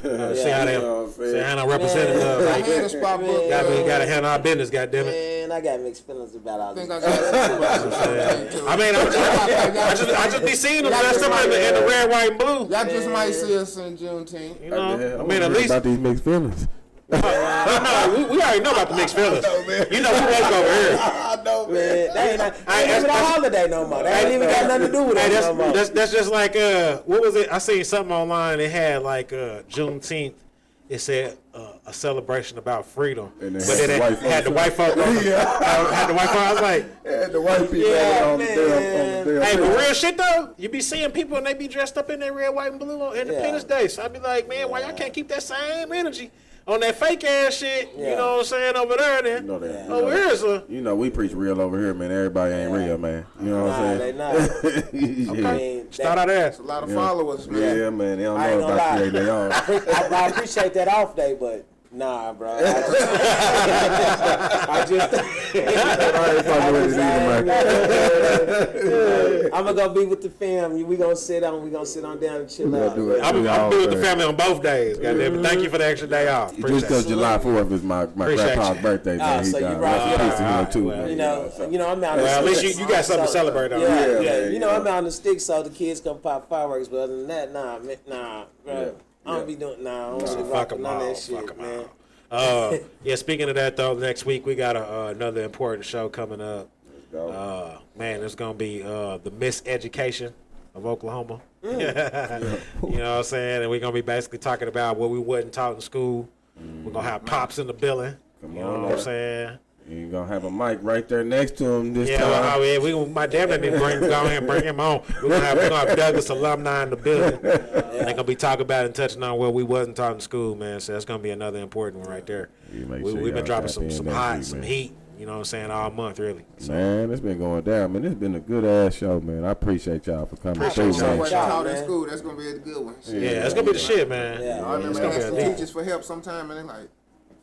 See how they, You know what I'm saying? see how they representative. I Like, had a spot booked. gotta handle our business, goddammit. Man, I got mixed feelings about all I this. think I got some too. I mean, I just be seeing them dressed up in the red, white, and blue. Y'all just might see us in Juneteenth. You know, Man, I mean, at least about these mixed feelings. no, we already know about the mixed feelings. You know, we woke over here. I know, Man, that ain't even a that's- holiday no more. That ain't even got nothing to do with Hey, it no more. that's just like what was it? I seen something online. It had like Juneteenth. It said a celebration about freedom, And but then then it had the white folk. Had the white folk. I was like, Yeah, the white people Yeah, on the man. damn hey, but real shit though, you be seeing people and they be dressed up in their red, white, and blue on Independence Day. So I be like, man, why y'all can't keep that same energy on that fake ass shit? You Yeah. know what I'm saying over there? Then You know that. over here, so You know, we preach real over here, man. Everybody ain't real, man. You know what Nah, I'm they saying? not. Yeah. I mean, start out ass. A lot of followers, man. Yeah, man. They don't I ain't know gonna about lie. creating their own. I appreciate that off day, but nah, bro. I just I ain't fucking with it either, man. I'm gonna go be with the fam. We gonna sit down down and chill We gonna out. do it. I'm all be with the fair. family on both days. Goddamn it. Thank you for the extra day off. Just Appreciate because it. July 4th is my Appreciate grandpa's you. birthday, Ah, man. He so you died. right. Rest in peace to Yeah. him, too, Well, man. You know, I'm out. Well, at the least sticks. you got something to celebrate on. Yeah, Yeah, yeah. man, You know, yeah. I'm out in the sticks so the kids can pop fireworks. But other than that, nah, bro. Yeah. I don't be doing. Nah, I don't be Fuck rocking 'em none of all. that Fuck shit, 'em man. all. Yeah, speaking of that though, next week we got another important show coming up. Man, it's gonna be the Miseducation of Oklahoma. You know what I'm saying? And we're gonna be basically talking about what we wasn't taught in school. We're gonna have pops in the building. Come You know on what I'm now. saying? You gonna have a mic right there next to him this Yeah, time. we my damn need to go ahead and bring him on. We're gonna have Douglas alumni in the building. They're gonna be talking about and touching on what we wasn't taught in school, man. So that's gonna be another important one right there. You make We've sure been y'all dropping tap in some next hot, week, some man. heat. You know what I'm saying? All month, really. So, Man, it's been going down, man. It's been a good ass show, man. I appreciate y'all for coming Appreciate through, y'all. man. What Shout, taught in man. school, that's gonna be a good one. Shit. yeah, it's gonna be the shit, man. Yeah. I It's remember gonna be asking a teachers for help sometime, and they're like,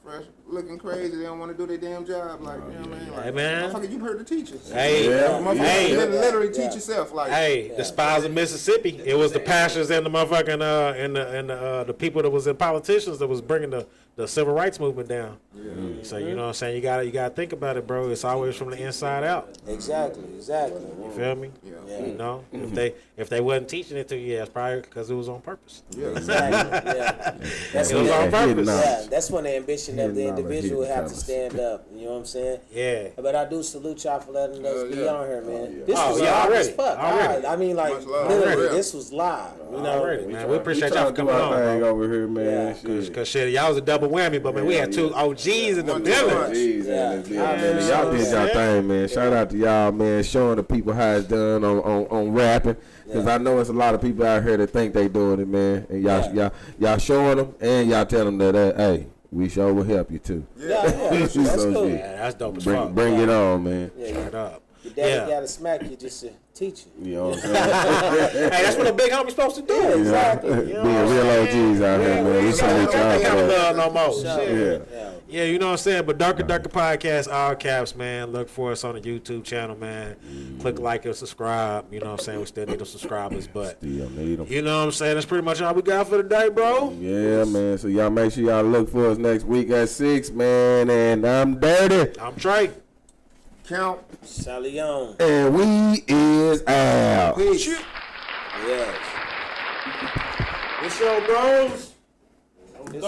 fresh, looking crazy. They don't want to do their damn job. Like, you know what I mean? Like, Hey, man. motherfucker, you heard the teachers. Hey, Motherfucker, hey. you literally teach yourself. Like, Hey, the spies of Mississippi. It was the pastors and the motherfucking and the people that was in politicians that was bringing the civil rights movement down. So you know what I'm saying? You gotta think about it, bro. It's always from the inside out. Exactly. You feel me? Yeah. You know, if they wasn't teaching it to you, it's probably because it was on purpose. yeah. Exactly. Yeah. That's It was when on the, purpose. yeah, that's when the ambition of the $10 individual hidden have to cameras. stand up. You know what I'm saying? Yeah. But I do salute y'all for letting us be on here, man. This Oh, was yeah, live already. as fuck. Already. I mean, like, Much love. literally, Already. this was live. You know, Already, man. We We appreciate tryna y'all for do coming our on, thing bro. over here, man. Yeah. Shit. Cause shit, y'all was a double whammy, but man, we had two OGs in the One building. too much. Jeez, Yeah. man, Yeah. y'all did y'all Yeah. thing, man. Shout out to y'all, man, showing the people how it's done on rapping. Cause Yeah. I know it's a lot of people out here that think they doing it, man. And y'all showing them, and y'all tell them that, hey, we sure will help you too. Yeah, that's So cool. shit. Yeah, that's dope as fuck. Bring it on, man. Yeah, Straight up. your daddy Yeah. gotta smack you just to teach you. You know what I'm saying? Hey, that's what a big homie's supposed to do. Yeah, exactly. You know Being what I'm real saying? OGs out here, man. We salute y'all They for have that. love no more. Sure. Shit. Yeah. Yeah. Yeah, you know what I'm saying? But Durka Durka Podcast, all caps, man. Look for us on the YouTube channel, man. Click like and subscribe. You know what I'm saying? We still need them subscribers, but Still need 'em. you know what I'm saying? That's pretty much all we got for today, bro. Yeah, man. So y'all make sure y'all look for us next week at 6, man. And I'm Dirty. I'm Trey. Count. Sally Young. And we is out. Peace. Yes. It's your bros. Dope.